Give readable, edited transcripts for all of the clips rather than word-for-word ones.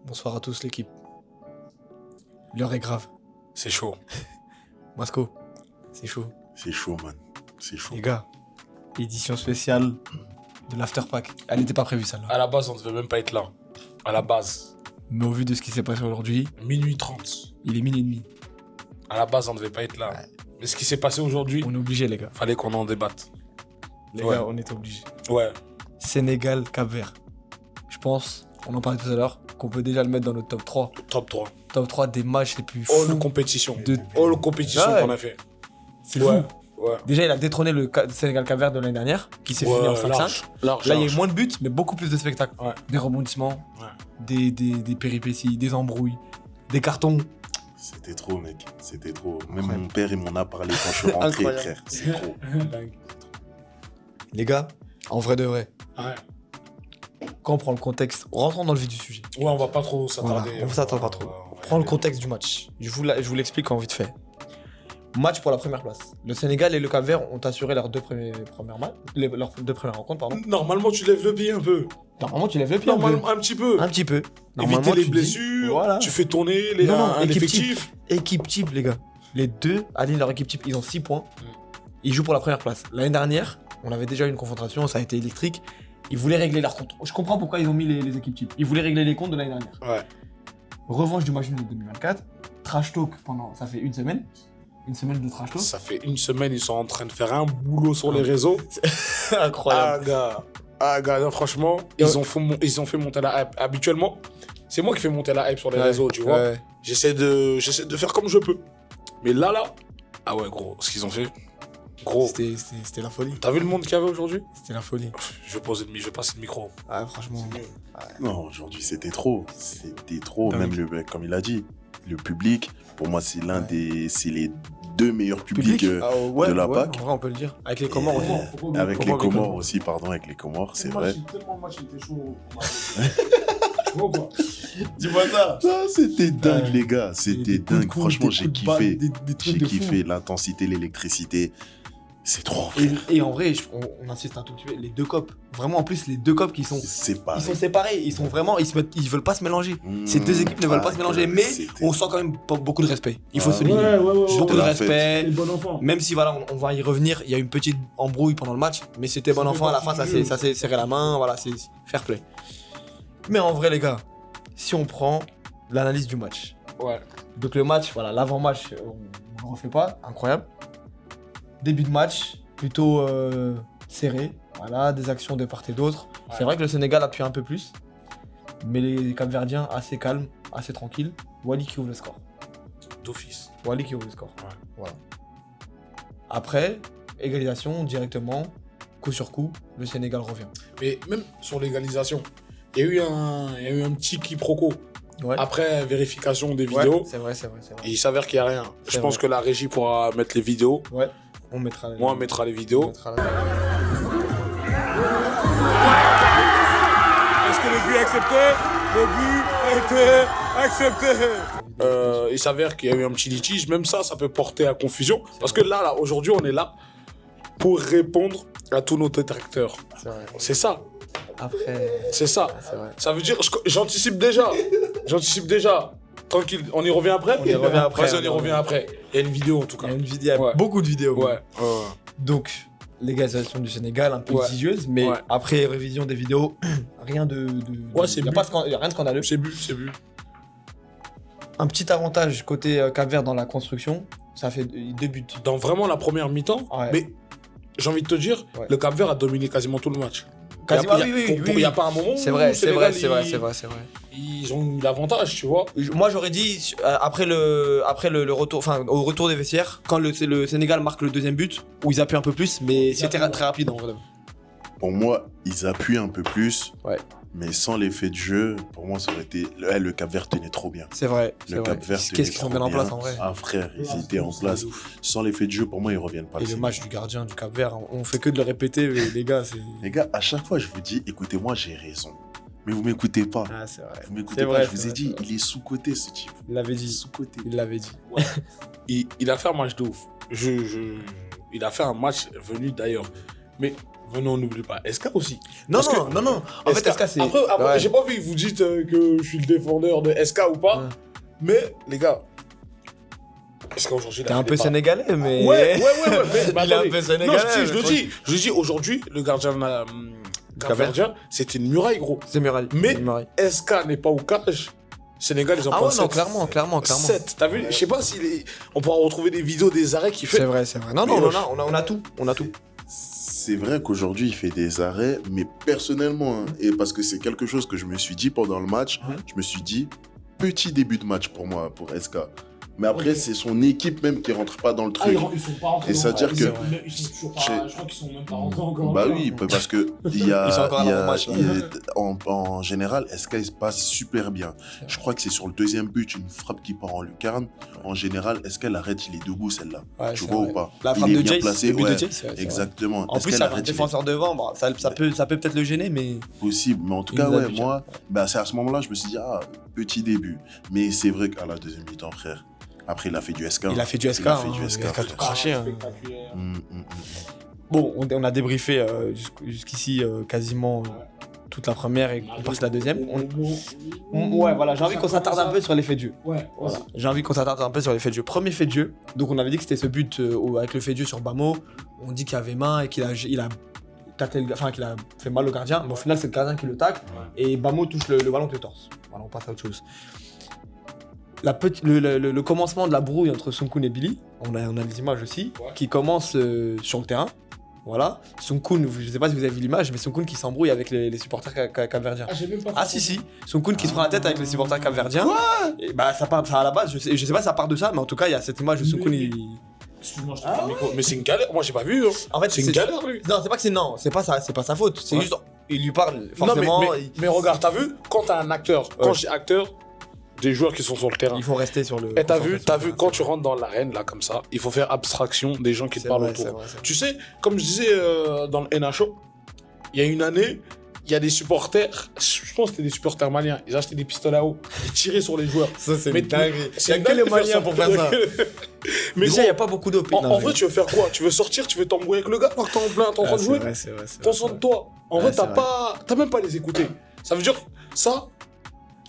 Bonsoir à tous l'équipe. L'heure est grave. C'est chaud. Masco, c'est chaud. C'est chaud, man. C'est chaud. Les gars, édition spéciale de l'Afterpack. Elle n'était pas prévue celle-là. À la base, on ne devait même pas être là. À la base. Mais au vu de ce qui s'est passé aujourd'hui, Minuit 30. il est 12h30. À la base, on ne devait pas être là. Ouais. Mais ce qui s'est passé aujourd'hui, On est obligé les gars. fallait qu'on en débatte. Les Ouais. gars, on était obligés. Ouais. Sénégal, Cap-Vert. Je pense, on en parlait tout à l'heure, qu'on peut déjà le mettre dans notre top 3. Top 3. Top 3 des matchs les plus All fous. compétition. de- All compétition Ouais. qu'on a fait. C'est Ouais. fou. Ouais. Déjà, il a détrôné le Sénégal Cap-Vert de l'année dernière, qui s'est fini en 5-5. large. Large, Là, il y a eu large. moins de buts, mais beaucoup plus de spectacles. Ouais. Des rebondissements, Ouais. des péripéties, des embrouilles, des cartons. C'était trop, mec. C'était trop. Même Incroyable. mon père, il m'en a parlé quand je suis rentré, Incroyable. frère. C'est trop. Dingue. Les gars, en vrai de vrai, Ouais. quand on prend le contexte, rentrons dans le vif du sujet. Ouais, on va pas trop s'attarder. Voilà, on s'attend pas trop. On va Prends le y aller. contexte du match. Je vous l'explique en vite fait. Match pour la première place. Le Sénégal et le Cap-Vert ont assuré leurs deux premières matchs, leurs deux premières rencontres, pardon. Normalement, tu lèves le pied un peu. Normalement, tu lèves le pied un peu. Normalement, un petit peu. Un petit peu. Éviter Normalement, les tu dis, blessures. voilà. Tu fais tourner les, Non, non, un équipe effectif. Équipe type, les gars. Les deux alignent leur équipe type. Ils ont 6 points. Mm. Ils jouent pour la première place. L'année dernière, on avait déjà eu une confrontation, ça a été électrique. Ils voulaient régler leurs comptes. Je comprends pourquoi ils ont mis les équipes types. Ils voulaient régler les comptes de l'année dernière. Ouais. Revanche du match nul de 2024. Trash talk pendant. Ça fait une semaine. Une semaine de trash talk. Ça fait une semaine, ils sont en train de faire un boulot sur les réseaux. Incroyable. Gars, non, franchement, ils ont fait monter la hype. Habituellement, c'est moi qui fais monter la hype sur les réseaux, tu vois. Ouais. J'essaie de faire comme je peux. Mais là, ah ouais, gros, ce qu'ils ont fait, gros. C'était la folie. T'as vu le monde qu'il y avait aujourd'hui? C'était la folie. Je vais passer le micro. Ouais, franchement. Non, aujourd'hui, c'était trop. C'était trop. Dingue. Même, comme il a dit, le public, pour moi, c'est Ouais. c'est les deux meilleurs publics. Ah, ouais, de la ouais, PAC. En vrai, on peut le dire. Avec les Comores aussi. Avec les Comores, Comores aussi, pardon, avec les Comores, c'est vrai. Tellement le match était chaud. Tu vois ou pas? Dis-moi ça. Ah, c'était dingue, Ouais. les gars. C'était dingue. Franchement, j'ai kiffé. Des J'ai trucs de fou. kiffé l'intensité, l'électricité. C'est trop. Et en vrai, on insiste un tout petit peu, les deux copes. Vraiment, en plus, les deux copes qui sont. C'est pas. Ils sont séparés, ils sont vraiment, ils veulent pas se mélanger. Ces deux équipes ne veulent pas se mélanger, mais on sent quand même beaucoup de respect. Il faut Ah, souligner. Beaucoup de la respect. bon enfant. Même si voilà, on va y revenir, il y a eu une petite embrouille pendant le match, mais c'était bon enfant à la fin, ça s'est serré la main, voilà, c'est fair play. Mais en vrai les gars, si on prend l'analyse du match. Ouais. Donc le match, voilà, l'avant-match, on ne refait pas, incroyable. Début de match, plutôt serré, voilà, des actions de part et d'autre. Ouais. C'est vrai que le Sénégal appuie un peu plus, mais les Capverdiens assez calmes, assez tranquilles. Wally qui ouvre le score. D'office. Wally qui ouvre le score. Ouais. Voilà. Après, égalisation directement, coup sur coup, le Sénégal revient. Mais même sur l'égalisation, il y a eu un petit quiproquo. Ouais. Après vérification des Ouais, vidéos, c'est vrai. et il s'avère qu'il n'y a rien. Je C'est pense vrai. que la régie pourra mettre les vidéos. Ouais, on mettra. Moi, on mettra les on vidéos. mettra Est-ce que le but est accepté? Le but a été accepté. Il s'avère qu'il y a eu un petit litige. Même ça peut porter à confusion. Parce que là, aujourd'hui, on est là pour répondre à tous nos détracteurs. C'est vrai. C'est ça. Après, C'est ça. c'est vrai. Ça veut dire, j'anticipe déjà. J'anticipe déjà. Tranquille, on y revient après? On y revient après. Vas-y, on y revient après. Il y a une vidéo en tout Il cas. y a une vidéo, Ouais. beaucoup de vidéos. Ouais. Donc, l'égalisation du Sénégal, un peu Ouais. litigieuse, mais Ouais. après révision des vidéos, rien de. Ouais, c'est y a but. pas y a rien de scandaleux. C'est but, c'est but. Un petit avantage côté Cap-Vert dans la construction, ça fait 2 buts. Dans vraiment la première mi-temps, Ouais. mais j'ai envie de te dire, Ouais. le Cap-Vert a dominé quasiment tout le match. Quasiment, Il oui. n'y a pas un moment où C'est vrai, le c'est vrai, Sénégal, c'est vrai. ils ont eu l'avantage, tu vois. Moi j'aurais dit après le retour, enfin au retour des vestiaires, quand le Sénégal marque le deuxième but, où ils appuient un peu plus, mais c'était très rapide en vrai. Pour moi, ils appuient un peu plus. Ouais. Mais sans l'effet de jeu, pour moi, ça aurait été. Le Cap-Vert tenait trop bien. C'est vrai. Le Cap-Vert Qu'est-ce tenait qu'ils sont trop bien en place en vrai. Ah, frère, ils étaient en place. Sans l'effet de jeu, pour moi, ils reviennent pas. Et le Sénégal. match du gardien du Cap-Vert, on fait que de le répéter, mais les gars, c'est. Les gars, à chaque fois, je vous dis, écoutez-moi, j'ai raison. Mais vous m'écoutez pas. Ah, c'est vrai. Vous m'écoutez C'est pas, vrai, je vous c'est ai vrai, dit, c'est vrai. il est sous-coté, ce type. Il l'avait Il est dit. sous-coté. Il l'avait dit. Il a fait un match de ouf. Il a fait un match venu d'ailleurs. Mais venons, on n'oublie pas. SK aussi. Non, Parce que- non. En fait, SK, c'est. Après, Ouais. j'ai pas envie que vous dites que je suis le défendeur de SK ou pas. Ouais. Mais, les gars, SK aujourd'hui, T'es un peu sénégalais, mais. Ouais. Mais Il est un attendez. peu Non, sénégalais. je le dis, aujourd'hui, le gardien capverdien, c'était une muraille, gros. C'est Muraille. Mais- C'est Muraille. SK n'est pas au cage. Sénégal, ils en Ah prennent ouais, non, 7. clairement. 7. T'as vu? Je sais pas si on pourra retrouver des vidéos des arrêts qu'il fait. C'est vrai. Non, Mais on a tout. On a tout. C'est vrai qu'aujourd'hui, il fait des arrêts, mais personnellement, hein, et parce que c'est quelque chose que je me suis dit pendant le match, je me suis dit, petit début de match pour moi, pour SK. Mais après, c'est son équipe même qui rentre pas dans le truc. Ils sont pas rentrés. Et ça veut dire que- Ils sont toujours Chez- pas. Je crois qu'ils sont même pas rentrés encore. Bah oui, parce que il y a, Ils sont encore à il y a- l'avant-match. en général, SK il se passe super bien. Je crois que c'est sur le deuxième but, une frappe qui part en lucarne. En général, SK l'arrête, il est debout celle-là. Ouais, Tu c'est vois vrai. ou pas? La Il frappe est de bien Jace, placé, le but ouais. de Jace, c'est vrai. Exactement. En plus, il y a un défenseur devant, bah, ça peut peut-être le gêner, mais. Possible, mais en tout Il cas, nous a ouais, habitués. moi, bah, c'est à ce moment-là, je me suis dit, petit début. Mais c'est vrai qu'à la deuxième mi-temps, frère, après, il a fait du SK. Il a fait du SK. Il a fait hein, du SK. il a tout frère. craché. hein. Spectaculaire. Bon, on a débriefé jusqu'ici quasiment toute la première et une partie de la deuxième. Ouais, voilà, j'ai envie qu'on s'attarde un peu sur l'effet de jeu. Ouais, Voilà. J'ai envie qu'on s'attarde un peu sur l'effet de jeu. Premier fait de jeu, donc on avait dit que c'était ce but avec le fait de jeu sur Bamo. On dit qu'il y avait main et qu'il a taclé qu'il a fait mal au gardien. Mais au final, c'est le gardien qui le tacle et Bamo touche le ballon avec le torse. Voilà, on passe à autre chose. Le commencement de la brouille entre Sun-Kun et Billy, on a les images aussi, Ouais. qui commence sur le terrain. Voilà. Sun-Kun, je sais pas si vous avez vu l'image, mais Sun-Kun qui s'embrouille avec les supporters capverdiens. J'ai même pas Ah si, Sun-Kun qui se prend la tête avec les supporters capverdiens. Et bah ça part à la base, je sais pas si ça part de ça, mais en tout cas il y a cette image de Sun-Kun. Excuse-moi, je te prends le micro. Mais c'est une galère. Moi, j'ai pas vu. Hein. En fait C'est une galère, lui. Non, c'est pas que c'est pas sa faute. C'est Ouais. juste il lui parle Non, forcément. mais regarde, t'as vu, quand t'as un acteur, quand je dis acteur, des joueurs qui sont sur le terrain. Il faut rester sur le. Et t'as vu, quand tu rentres dans l'arène, là, comme ça, il faut faire abstraction des gens qui te parlent autour. Tu sais, comme je disais dans le NHO, il y a une année, il y a des supporters, je pense que c'était des supporters maliens, ils achetaient des pistolets à eau, ils tiraient sur les joueurs. Ça c'est Mais une dinguerie. Il y a une que les dinguerie de Maliens pour faire ça. Mais Déjà, gros, il y a pas beaucoup d'OP. en vrai, tu veux faire quoi? Tu veux sortir, tu veux t'embrouiller avec le gars alors que t'es en plein, t'es en train de jouer? C'est vrai. Concentre-toi. En Ouais, vrai, c'est t'as même pas à les écouter. Ça veut dire, ça,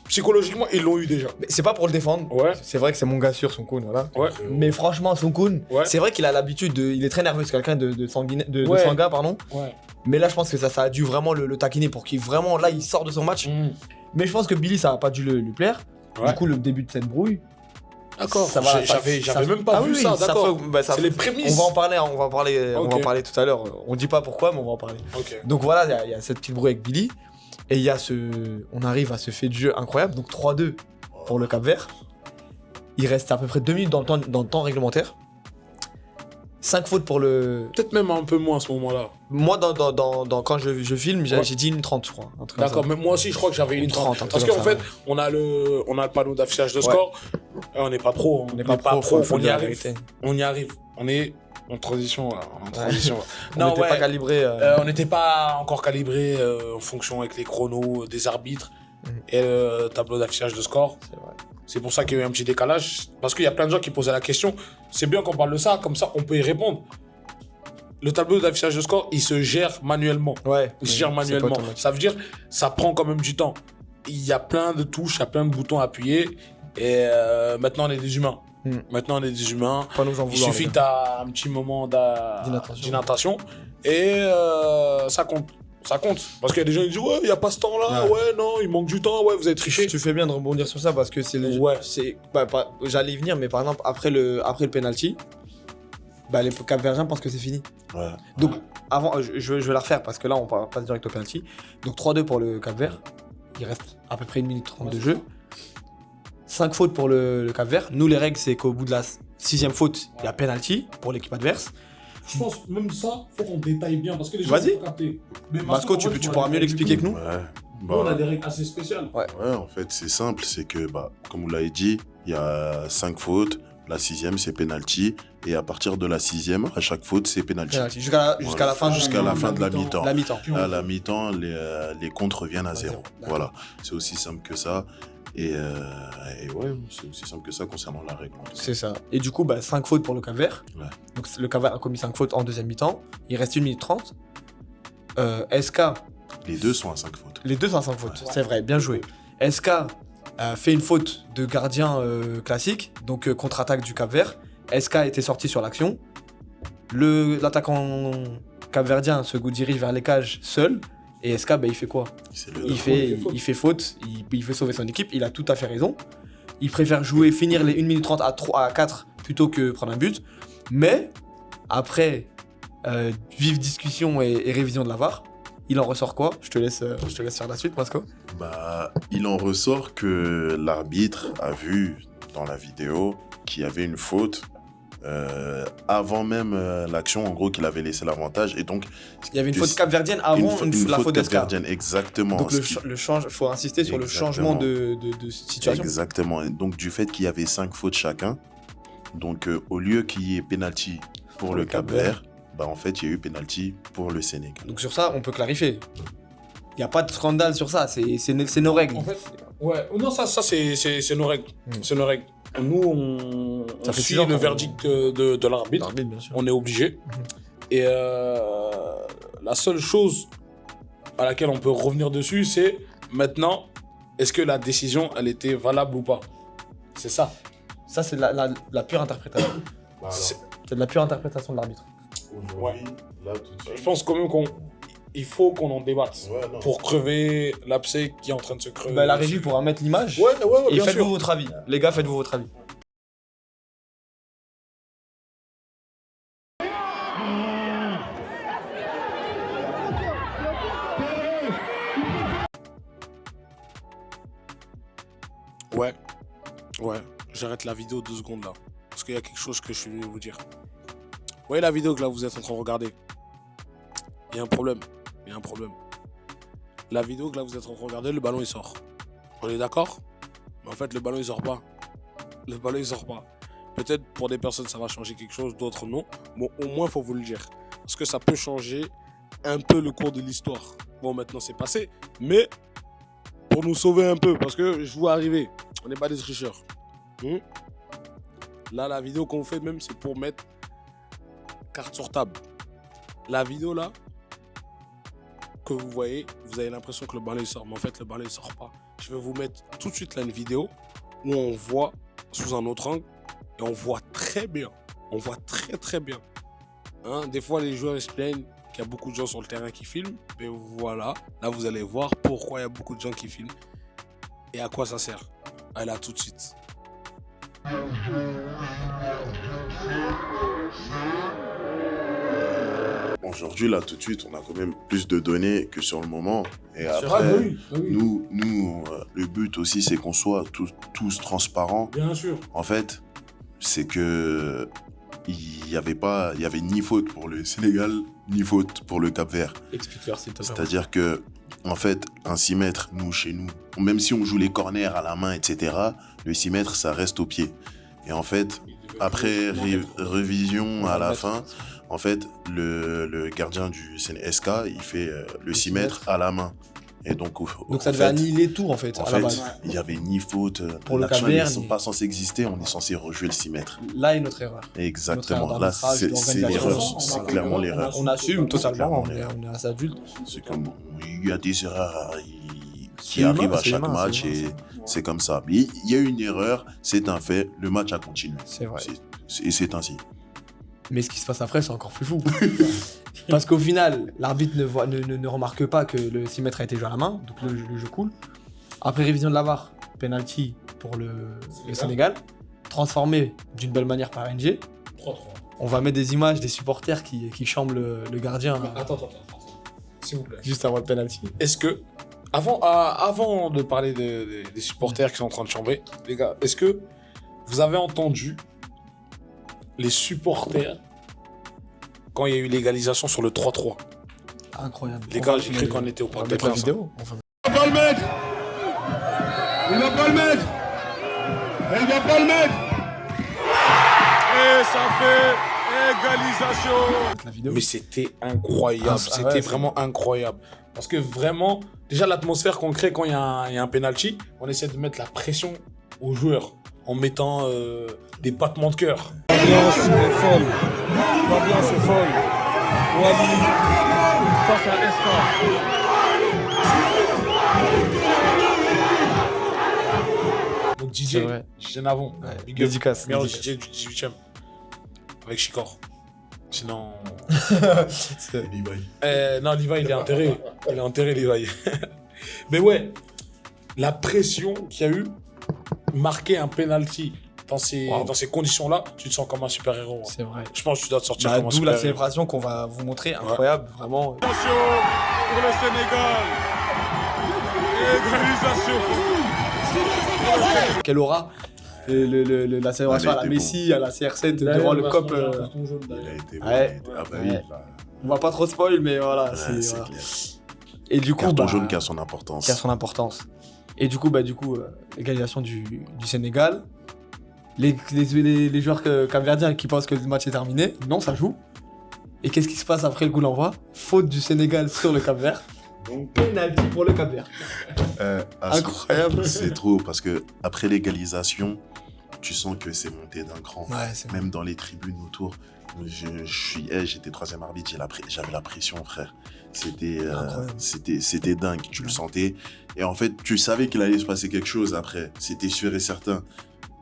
psychologiquement, ils l'ont eu déjà. Mais c'est pas pour le défendre. Ouais. C'est vrai que c'est mon gars sûr, Sun-Kun, voilà. Ouais. Mais franchement, Sun-Kun, Ouais. c'est vrai qu'il a l'habitude de. Il est très nerveux, c'est quelqu'un de sanguin, de Ouais. sanguin, pardon. Ouais. Mais là, je pense que ça a dû vraiment le taquiner pour qu'il vraiment, là, il sort de son match. Mais je pense que Billy, ça a pas dû lui plaire. Ouais. Du coup, le début de cette brouille. D'accord. Ça va, J'avais même pas Ah vu oui, ça, ça d'accord. fait- bah, ça C'est fait- les prémices. On va en parler, on va en Ok. parler tout à l'heure. On dit pas pourquoi, mais on va en parler. Ok. Donc voilà, il y a cette petite brouille avec Billy. Et il y a on arrive à ce fait de jeu incroyable. Donc 3-2 pour le Cap-Vert. Il reste à peu près 2 minutes dans le temps réglementaire. 5 fautes pour le. Peut-être même un peu moins à ce moment-là. Moi, quand je filme, j'ai Ouais. dit 1:30, je crois. un truc comme D'accord, ça. mais moi aussi, je crois que j'avais une 30, 30. un Parce truc qu'en comme ça, fait, on a le panneau d'affichage de Ouais. score. Et on n'est pas pro. On n'est pas pro, faut on y dire la arrive. vérité. On y arrive. On est en transition. Là. En transition. On Non, n'était ouais. pas calibré. On n'était pas encore calibré en fonction avec les chronos des arbitres et le tableau d'affichage de score. C'est vrai. C'est pour ça qu'il y a eu un petit décalage. Parce qu'il y a plein de gens qui posaient la question. C'est bien qu'on parle de ça, comme ça on peut y répondre. Le tableau d'affichage de score, il se gère manuellement. Ouais. Il se gère c'est pas manuellement. automatique. Ça veut dire ça prend quand même du temps. Il y a plein de touches, il y a plein de boutons à appuyer. Et maintenant, on est des humains. Maintenant, on est des humains. Pas nous en Il vouloir, suffit les que gars. tu as un petit moment D'inattention. d'inattention. Et ça compte. Ça compte. Parce qu'il y a des gens qui disent ouais, il n'y a pas ce temps-là. Ouais. Ouais, non, il manque du temps. Ouais, vous avez triché. Tu fais bien de rebondir sur ça parce que c'est le. Ouais. J'allais y venir, mais par exemple, après le penalty, bah, les Cap-Verdiens pensent que c'est fini. Ouais. Donc, avant, je vais la refaire parce que là, on passe direct au penalty. Donc, 3-2 pour le Cap-Vert. Il reste à peu près 1 minute 30 de jeu. 5 fautes pour le Cap-Vert. Nous, les règles, c'est qu'au bout de la 6ème faute, il y a penalty pour l'équipe adverse. Je pense même ça, faut qu'on détaille bien parce que les gens Vas-y. vont pas capter. Mais Masco, tu pourras mieux l'expliquer que nous. Ouais. Nous, on a Bah, des règles assez spéciales. ouais, en fait, c'est simple. C'est que, bah, comme vous l'avez dit, il y a 5 fautes. La 6e, c'est penalty. Et à partir de la 6e, à chaque faute, c'est penalty. Penalty. Jusqu'à la fin Jusqu'à la fin de la mi-temps. La mi-temps. À la mi-temps, les comptes reviennent à 0. D'accord. Voilà. C'est aussi simple que ça. Et ouais, c'est aussi simple que ça concernant la règle. en tout cas. C'est ça. Et du coup, 5 fautes pour le Cap-Vert. Ouais. Donc le Cap-Vert a commis 5 fautes en deuxième mi-temps. Il reste 1 minute 30. SK, Les deux sont à 5 fautes. les deux sont à 5 fautes, c'est vrai, bien joué. SK fait une faute de gardien classique, donc contre-attaque du Cap-Vert. SK était sorti sur l'action. L'attaquant capverdien se dirige vers les cages seul. Et SK, il fait quoi? Il fait faute, il fait sauver son équipe, il a tout à fait raison. Il préfère finir les 1 minute 30 à 4 plutôt que prendre un but. Mais, après vive discussion et révision de la VAR, il en ressort quoi? Je te laisse faire la suite, Pasco. Il en ressort que l'arbitre a vu dans la vidéo qu'il y avait une faute avant même l'action, en gros, qu'il avait laissé l'avantage. Et donc, il y avait une faute capverdienne avant la faute d'SK. Capverdienne, exactement. Donc, faut insister sur le changement de situation. Exactement. Et donc, du fait qu'il y avait 5 fautes chacun, donc au lieu qu'il y ait penalty pour le Cap-Vert, en fait, il y a eu penalty pour le Sénégal. Donc, sur ça, on peut clarifier. Il n'y a pas de scandale sur ça, c'est nos règles. En fait, ouais, non, ça c'est nos règles. C'est nos règles. Nous, on suit le verdict de l'arbitre. On est obligé. Et la seule chose à laquelle on peut revenir dessus, c'est maintenant, est-ce que la décision, elle était valable ou pas? C'est ça. Ça, c'est la pure interprétation. C'est de la pure interprétation de l'arbitre. Ouais. Là, tout de suite. Je pense quand même il faut qu'on en débatte pour crever l'abcès qui est en train de se crever. La régie pourra mettre l'image. Ouais, et bien faites-vous sûr. votre avis. Les gars, faites-vous votre avis. Ouais, j'arrête la vidéo 2 secondes là. Parce qu'il y a quelque chose que je suis venu vous dire. Vous voyez la vidéo que là vous êtes en train de regarder? Il y a un problème. La vidéo que là vous êtes en train de regarder, le ballon il sort. On est d'accord? Mais en fait le ballon il sort pas. Peut-être pour des personnes ça va changer quelque chose, d'autres non. Bon, au moins faut vous le dire. Parce que ça peut changer un peu le cours de l'histoire. Bon, maintenant c'est passé. Mais pour nous sauver un peu, parce que je vois arriver. On n'est pas des tricheurs. Là, la vidéo qu'on fait même, c'est pour mettre carte sur table. La vidéo là, que vous voyez, vous avez l'impression que le ballon il sort. Mais en fait, le ballon il sort pas. Je vais vous mettre tout de suite là une vidéo où on voit sous un autre angle et on voit très bien. On voit très bien. Des fois, les joueurs ils se plaignent qu'il y a beaucoup de gens sur le terrain qui filment. Mais voilà, là vous allez voir pourquoi il y a beaucoup de gens qui filment et à quoi ça sert. Allez, là tout de suite. Aujourd'hui, là, tout de suite, on a quand même plus de données que sur le moment. Et après, nous le but aussi, c'est qu'on soit tous transparents. Bien sûr. En fait, c'est que il y avait ni faute pour le Sénégal, ni faute pour le Cap-Vert. Explique-leur, s'il te plaît. C'est-à-dire que, en fait, un 6 mètres, nous, chez nous, même si on joue les corners à la main, etc., le 6 mètres, ça reste au pied. Et en fait, après révision à la fin, en fait, le gardien du SK, il fait le 6 mètres à la main. Et donc ça devait annihiler tout, en fait, à la base. Il n'y avait ni faute. Pour le L'action, Cap-Vert, ils ne sont pas censés exister, on est censé rejouer le 6 mètres. Là est notre erreur. Exactement. Là, c'est l'erreur. C'est clairement l'erreur. On assume totalement, on est assez adulte. C'est comme, il y a des erreurs qui arrivent à chaque match et c'est comme ça. Mais il y a une erreur, c'est un fait, le match a continué. C'est vrai. Et c'est ainsi. Mais ce qui se passe après, c'est encore plus fou. Parce qu'au final, l'arbitre ne remarque pas que le 6 mètres a été joué à la main, donc le jeu coule. Après révision de la VAR, penalty pour le Sénégal, transformé d'une belle manière par NG. 3-3. On va mettre des images des supporters qui chambrent le gardien. Attends. S'il vous plaît. Juste avant le penalty. Est-ce que, avant de parler des supporters qui sont en train de chambrer, les gars, est-ce que vous avez entendu les supporters quand il y a eu l'égalisation sur le 3-3? Incroyable. Les gars, j'ai cru qu'on était au Parc des Princes. vidéo. Il va pas le mettre. Il va pas le mettre. Il va pas le mettre. Et ça fait égalisation. La vidéo. Mais c'était incroyable, c'était vraiment incroyable. Parce que vraiment, déjà l'atmosphère qu'on crée quand il y a un penalty, on essaie de mettre la pression aux joueurs en mettant des battements de cœur. L'ambiance est folle. L'ambiance est folle. Wally, ça, c'est un SK. Donc C'est DJ, vrai. DJ Navon, Ouais. big up. Dédicace. Meilleur dédicace. DJ du 18ème. Avec Chicor. Sinon. C'est- Non, Levi, il est enterré. Il est enterré, Levi. Mais ouais, la pression qu'il y a eu, marquer un penalty dans ces, Wow. dans ces conditions-là, tu te sens comme un super-héros. Hein. C'est vrai. Je pense que tu dois te sortir Bah, comme un d'où la super-héros. célébration qu'on va vous montrer, incroyable, vraiment. Attention pour le Sénégal. Égalisation. Quelle aura la célébration Elle a à la été Messi, à la CR7, devant le COP. Il a été bon, Ouais. Ah bah Ouais. oui. là. On va pas trop spoil, mais voilà. Ouais, c'est, c'est voilà. clair. Et du coup, Carton bah, jaune qui a son importance. qui a son importance. Et du coup, égalisation du Sénégal. Les joueurs capverdiens qui pensent que le match est terminé, non, ça joue. Et qu'est-ce qui se passe après le coup d'envoi? Faute du Sénégal sur le Cap-Vert. Donc, penalty pour le Cap-Vert. Incroyable. C'est trop parce que après l'égalisation, tu sens que c'est monté d'un cran. Ouais, c'est vrai. Même dans les tribunes autour, j'étais troisième arbitre, j'avais la pression, frère. Incroyable. C'était dingue, tu le sentais. Et en fait, tu savais qu'il allait se passer quelque chose après. C'était sûr et certain.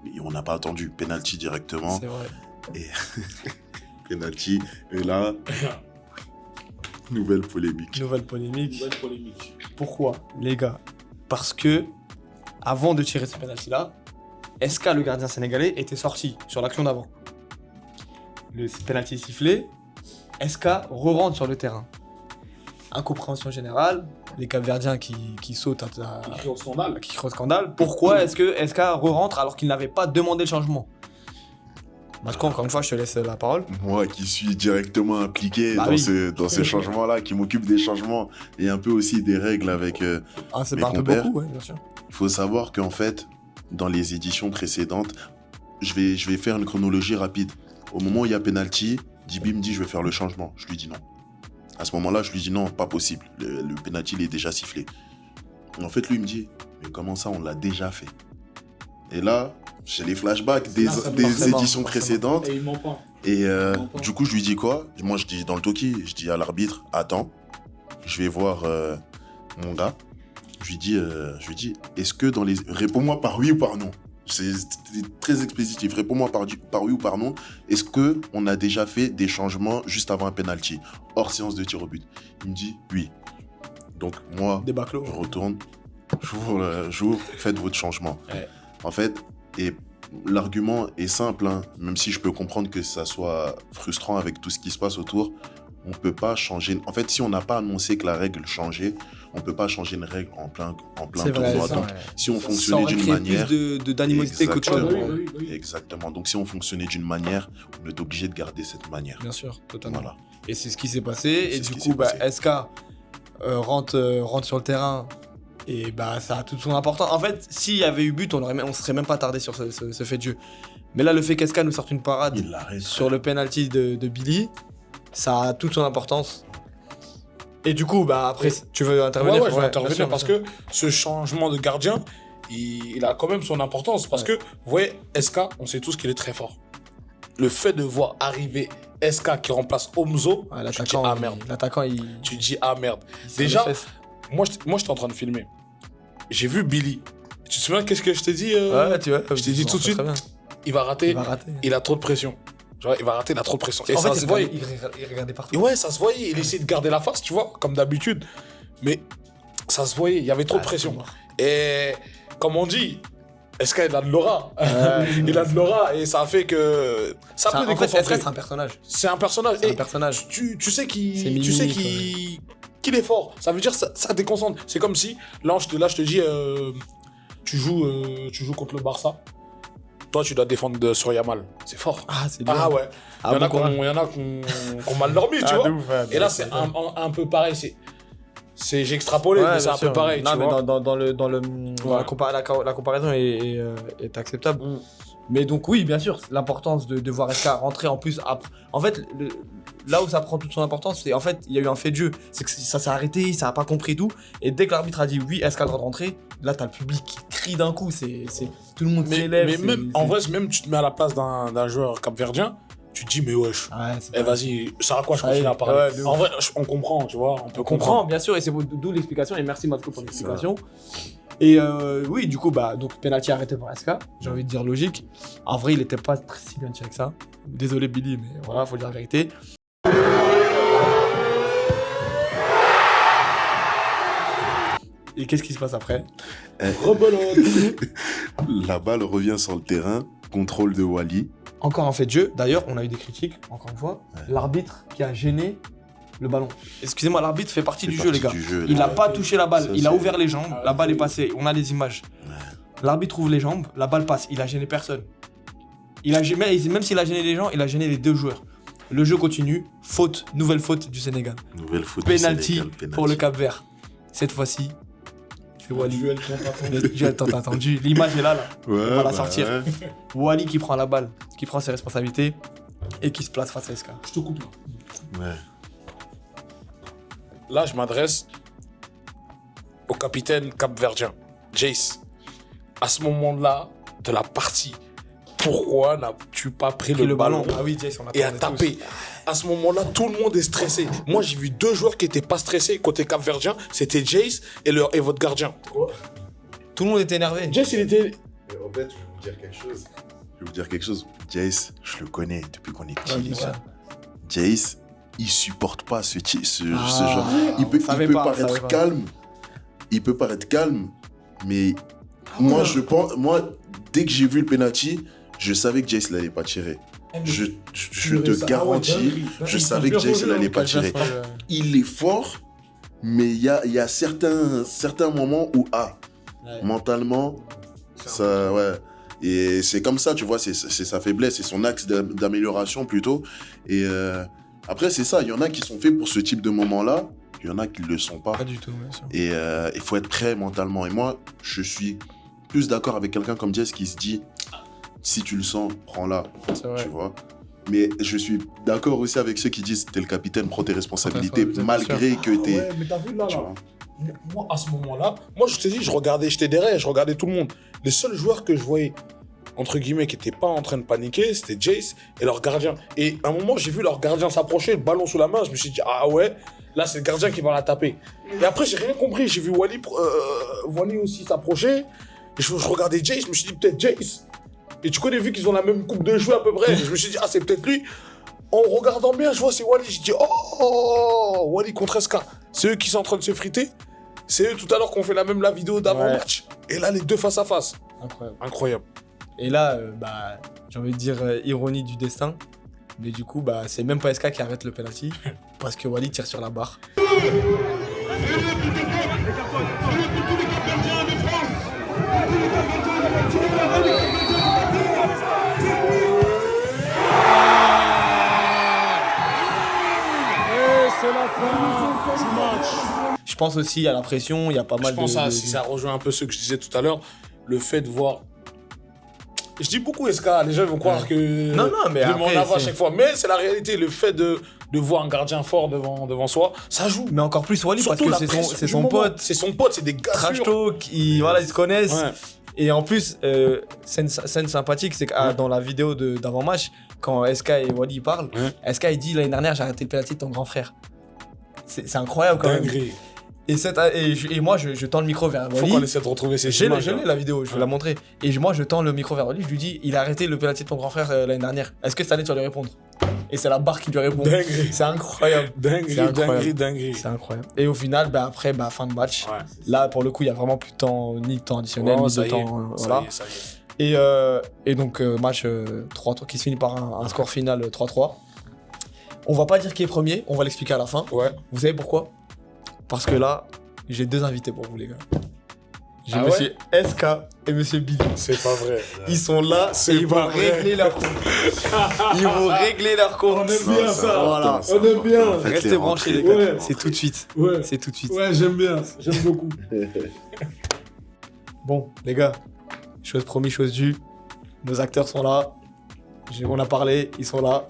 Mais on n'a pas attendu. Penalty directement. C'est vrai. Penalty. Et là, nouvelle polémique. Nouvelle polémique. Nouvelle polémique. Pourquoi, les gars? Parce que, avant de tirer ce penalty-là, SK, le gardien sénégalais, était sorti sur l'action d'avant. Le penalty sifflé, SK re-rentre sur le terrain. Incompréhension générale, les Capverdiens qui sautent Qui crie au scandale. qui crient au scandale. Pourquoi est-ce que SK re-rentre alors qu'il n'avait pas demandé le changement? Matko, encore une fois, je te laisse la parole. Moi qui suis directement impliqué Bah dans, oui. dans ces changements-là, qui m'occupe des changements et un peu aussi des règles avec... Ah, c'est Mes pas un peu compères. beaucoup, ouais, bien sûr. Il faut savoir qu'en fait, dans les éditions précédentes, je vais faire une chronologie rapide. Au moment où il y a penalty, Dibi me dit je vais faire le changement. Je lui dis non. À ce moment-là, je lui dis non, pas possible. Le penalty, il est déjà sifflé. Et en fait, lui, il me dit mais comment ça, on l'a déjà fait? Et là, j'ai les flashbacks des forcément, éditions précédentes. Et il ment pas. Et du coup, je lui dis quoi? Moi, je dis dans le talkie, je dis à l'arbitre, attends, je vais voir mon gars. Je lui dis, est-ce que dans les... Réponds-moi par oui ou par non. C'est très expéditif. Réponds-moi par oui ou par non. Est-ce que on a déjà fait des changements juste avant un penalty, hors séance de tir au but? Il me dit oui. Donc moi, Des baclos. je retourne, j'ouvre, faites votre changement. Ouais. En fait, et l'argument est simple, hein, même si je peux comprendre que ça soit frustrant avec tout ce qui se passe autour, on peut pas changer. En fait, si on n'a pas annoncé que la règle changeait, on peut pas changer une règle en plein C'est vrai, tournoi. ça, Donc, ouais. si on Ça fonctionnait aurait d'une créé manière, plus d'animosité qu'autre chose. Exactement. Exactement. Donc, si on fonctionnait d'une manière, on est obligé de garder cette manière. Bien sûr, totalement. Voilà. Et c'est ce qui s'est passé. Et C'est ce du qui coup, s'est passé. SK rentre sur le terrain. Et bah, ça a toute son importance. En fait, s'il y avait eu but, on serait même pas tardé sur ce fait de jeu. Mais là, le fait qu'SK nous sorte une parade Il l'arrête. sur le penalty de Billy, ça a toute son importance. Et du coup, bah après, tu veux intervenir? Ouais, je vais bien intervenir sûr, parce bien sûr. que ce changement de gardien, il a quand même son importance. Parce que, vous voyez, SK, on sait tous qu'il est très fort. Le fait de voir arriver SK qui remplace Omzo, Ouais, tu te dis ah merde. L'attaquant, il. Tu te dis ah merde. il Déjà, serre les fesses. moi j'étais en train de filmer. J'ai vu Billy. Tu te souviens qu'est-ce que je t'ai dit Ouais, tu vois. je t'ai dit tout de suite, Très bien. il va rater. Il va rater. Il a trop de pression. Genre, il va rater, il a trop de pression. Et En ça fait, se voyait. il regardait partout. Et ouais, ça se voyait. Il essayait de garder la face, tu vois, comme d'habitude. Mais ça se voyait, il y avait trop de pression. Et comme on dit, SK il a de l'aura. Il a de l'aura et ça fait que ça peut En fait, déconcentrer. SK, c'est un personnage. C'est un personnage. C'est Et un personnage. tu sais C'est qu'il est fort. Ça veut dire que ça déconcentre. C'est comme si, là, je te dis, tu joues contre le Barça. Toi, tu dois défendre sur Yamal. C'est fort. Ah, c'est bien. Ah ouais. Ah, bon courage. Il y en a qui ont mal dormi, tu Ah, vois. de ouf, ouais, Et là, de c'est ouf. un peu pareil. J'ai extrapolé, Ouais, mais c'est bien un peu sûr. pareil, Non, tu mais vois. dans la comparaison est acceptable. Mais donc oui, bien sûr, l'importance de voir SK rentrer en plus. En fait, là où ça prend toute son importance, c'est en fait, il y a eu un fait de jeu. C'est que ça s'est arrêté, ça a pas compris tout. Et dès que l'arbitre a dit oui, SK a le droit de rentrer, là, t'as le public qui crie d'un coup. Tout le monde Mais s'élève. même, en vrai, même tu te mets à la place d'un joueur capverdien, tu te dis, mais wesh. Ouais, c'est Eh, vas-y, ça à quoi je Ouais, continue à parler? ouais, de En vrai, on comprend, tu vois. On peut On comprend, bien sûr, et c'est d'où l'explication, et merci Matko pour l'explication. Et oui, du coup, bah, donc penalty arrêté par SK, j'ai envie de dire logique. En vrai, il était pas si bien tiré que ça. Désolé Billy, mais voilà, faut dire la vérité. Et qu'est-ce qui se passe après? La balle revient sur le terrain, contrôle de Wally. Encore un fait de jeu. D'ailleurs, on a eu des critiques, encore une fois. L'arbitre qui a gêné le ballon. Excusez-moi, l'arbitre fait partie du jeu, les gars. Il n'a pas touché la balle, Ça, il a c'est- ouvert les jambes, la balle est passée, on a les images. L'arbitre ouvre les jambes, la balle passe, il a gêné personne. Même s'il a gêné les gens, il a gêné les deux joueurs. Le jeu continue, faute, nouvelle faute du Sénégal. Nouvelle faute du Penalty Sénégal, penalty. pour le Cap-Vert. Cette fois-ci, c'est Wally. Duel tant attendu. Le duel tant attendu. L'image est là. Ouais, On va la bah sortir. ouais. Wally qui prend la balle, qui prend ses responsabilités et qui se place face à SK. Je te coupe là. Ouais. Là, je m'adresse au capitaine capverdien, Jace. À ce moment-là de la partie, pourquoi n'as-tu pas pris le ballon Ah oui, Jace, on et à attendait taper? À ce moment-là, tout le monde est stressé. Moi, j'ai vu deux joueurs qui n'étaient pas stressés côté capverdien. C'était Jace et votre gardien. tous. Tout le monde était énervé. Jace, il était... Mais en fait, je vais vous dire quelque chose. Je vais vous dire quelque chose. Jace, je le connais depuis qu'on est petit. Ouais, bien sûr. Jace, il supporte pas ce Ah, genre. Il peut savait pas, pas, savait paraître pas. calme. Il peut paraître calme, mais moi, je pense, dès que j'ai vu le penalty, je savais que Jace l'allait pas tirer. Je te garantis, je savais que Jace l'allait pas tirer. Il est fort, mais il y a certains moments où, mentalement, ça, ouais. Et c'est comme ça, tu vois, c'est sa faiblesse, c'est son axe d'amélioration plutôt. Et après, c'est ça, il y en a qui sont faits pour ce type de moment-là, il y en a qui ne le sont pas. Pas du tout, bien sûr. Et il faut être prêt mentalement. Et moi, je suis plus d'accord avec quelqu'un comme Jess qui se dit, si tu le sens, prends-la, C'est vrai. tu vois. Mais je suis d'accord aussi avec ceux qui disent, t'es le capitaine, prends tes responsabilités, Bien sûr. malgré que t'es... Ouais, mais t'as vu là, tu là. vois. Moi, à ce moment-là, moi, je t'ai dit, j'étais derrière, je regardais tout le monde. Les seuls joueurs que je voyais, entre guillemets, qui n'étaient pas en train de paniquer, c'était Jace et leur gardien. Et à un moment, j'ai vu leur gardien s'approcher, le ballon sous la main, je me suis dit, ah ouais, là, c'est le gardien qui va la taper. Et après, j'ai rien compris, j'ai vu Wally aussi s'approcher, et je regardais Jace, je me suis dit, peut-être Jace. Et tu connais, vu qu'ils ont la même coupe de cheveux à peu près, je me suis dit, ah, c'est peut-être lui. En regardant bien, je vois, c'est Wally, je dis, oh, Wally contre SK. C'est eux qui sont en train de se friter. C'est eux tout à l'heure qu'on fait la vidéo d'avant-match. Et là, les deux face à face. Incroyable. Incroyable. Et là, bah, j'ai envie de dire ironie du destin. Mais du coup, bah, c'est même pas SK qui arrête le penalty. Parce que Wally tire sur la barre. Je pense aussi à la pression, il y a pas mal Je pense de... si ça rejoint un peu ce que je disais tout à l'heure, le fait de voir. Je dis beaucoup SK, les gens vont croire que Non, mais je me après, en avant à c'est- chaque fois. Mais c'est la réalité, le fait de voir un gardien fort devant soi, ça joue. Mais encore plus Wally parce Surtout que la c'est pression son du son moment. pote. C'est son pote, c'est des gars Trash sûrs. talk, voilà, ils se connaissent. Ouais. Et en plus, scène sympathique, c'est que dans la vidéo d'avant-match, quand SK et Wally parlent, SK il dit l'année dernière j'ai arrêté le penalty de ton grand frère. C'est incroyable quand même. Dinguerie. Et moi je tends le micro vers Faut Wally. qu'on essaie de retrouver ces Je images. l'ai la vidéo, je vais la montrer. Et moi je tends le micro vers Wally, je lui dis il a arrêté le penalty de ton grand frère l'année dernière. Est-ce que cette année tu vas lui répondre? Et c'est la barre qui lui répond. Dinguerie. C'est incroyable. Dinguerie, C'est incroyable. dinguerie. C'est incroyable. Et au final, bah, après, bah, fin de match. Ouais. Là, pour le coup, il n'y a vraiment plus de temps, ni de temps additionnel, Ouais, ni ça de y est, temps. Voilà. ça y est. Et donc, match 3-3 qui se finit par un score final 3-3. On va pas dire qui est premier, on va l'expliquer à la fin. Ouais. Vous savez pourquoi? Parce que là, j'ai deux invités pour vous, les gars. J'ai Ah monsieur SK et monsieur Billy. C'est pas vrai. Ils sont là C'est et ils vont pas vrai. régler leur compte. Ils vont régler leur compte. On aime bien ça. Voilà. c'est On aime bien. important. Faites-les Restez branchés, les rentrer. gars. Ouais. C'est tout de suite. Ouais. C'est tout de suite. Ouais, j'aime bien. J'aime beaucoup. Bon, les gars, chose promis, chose due. Nos acteurs sont là. On a parlé, ils sont là.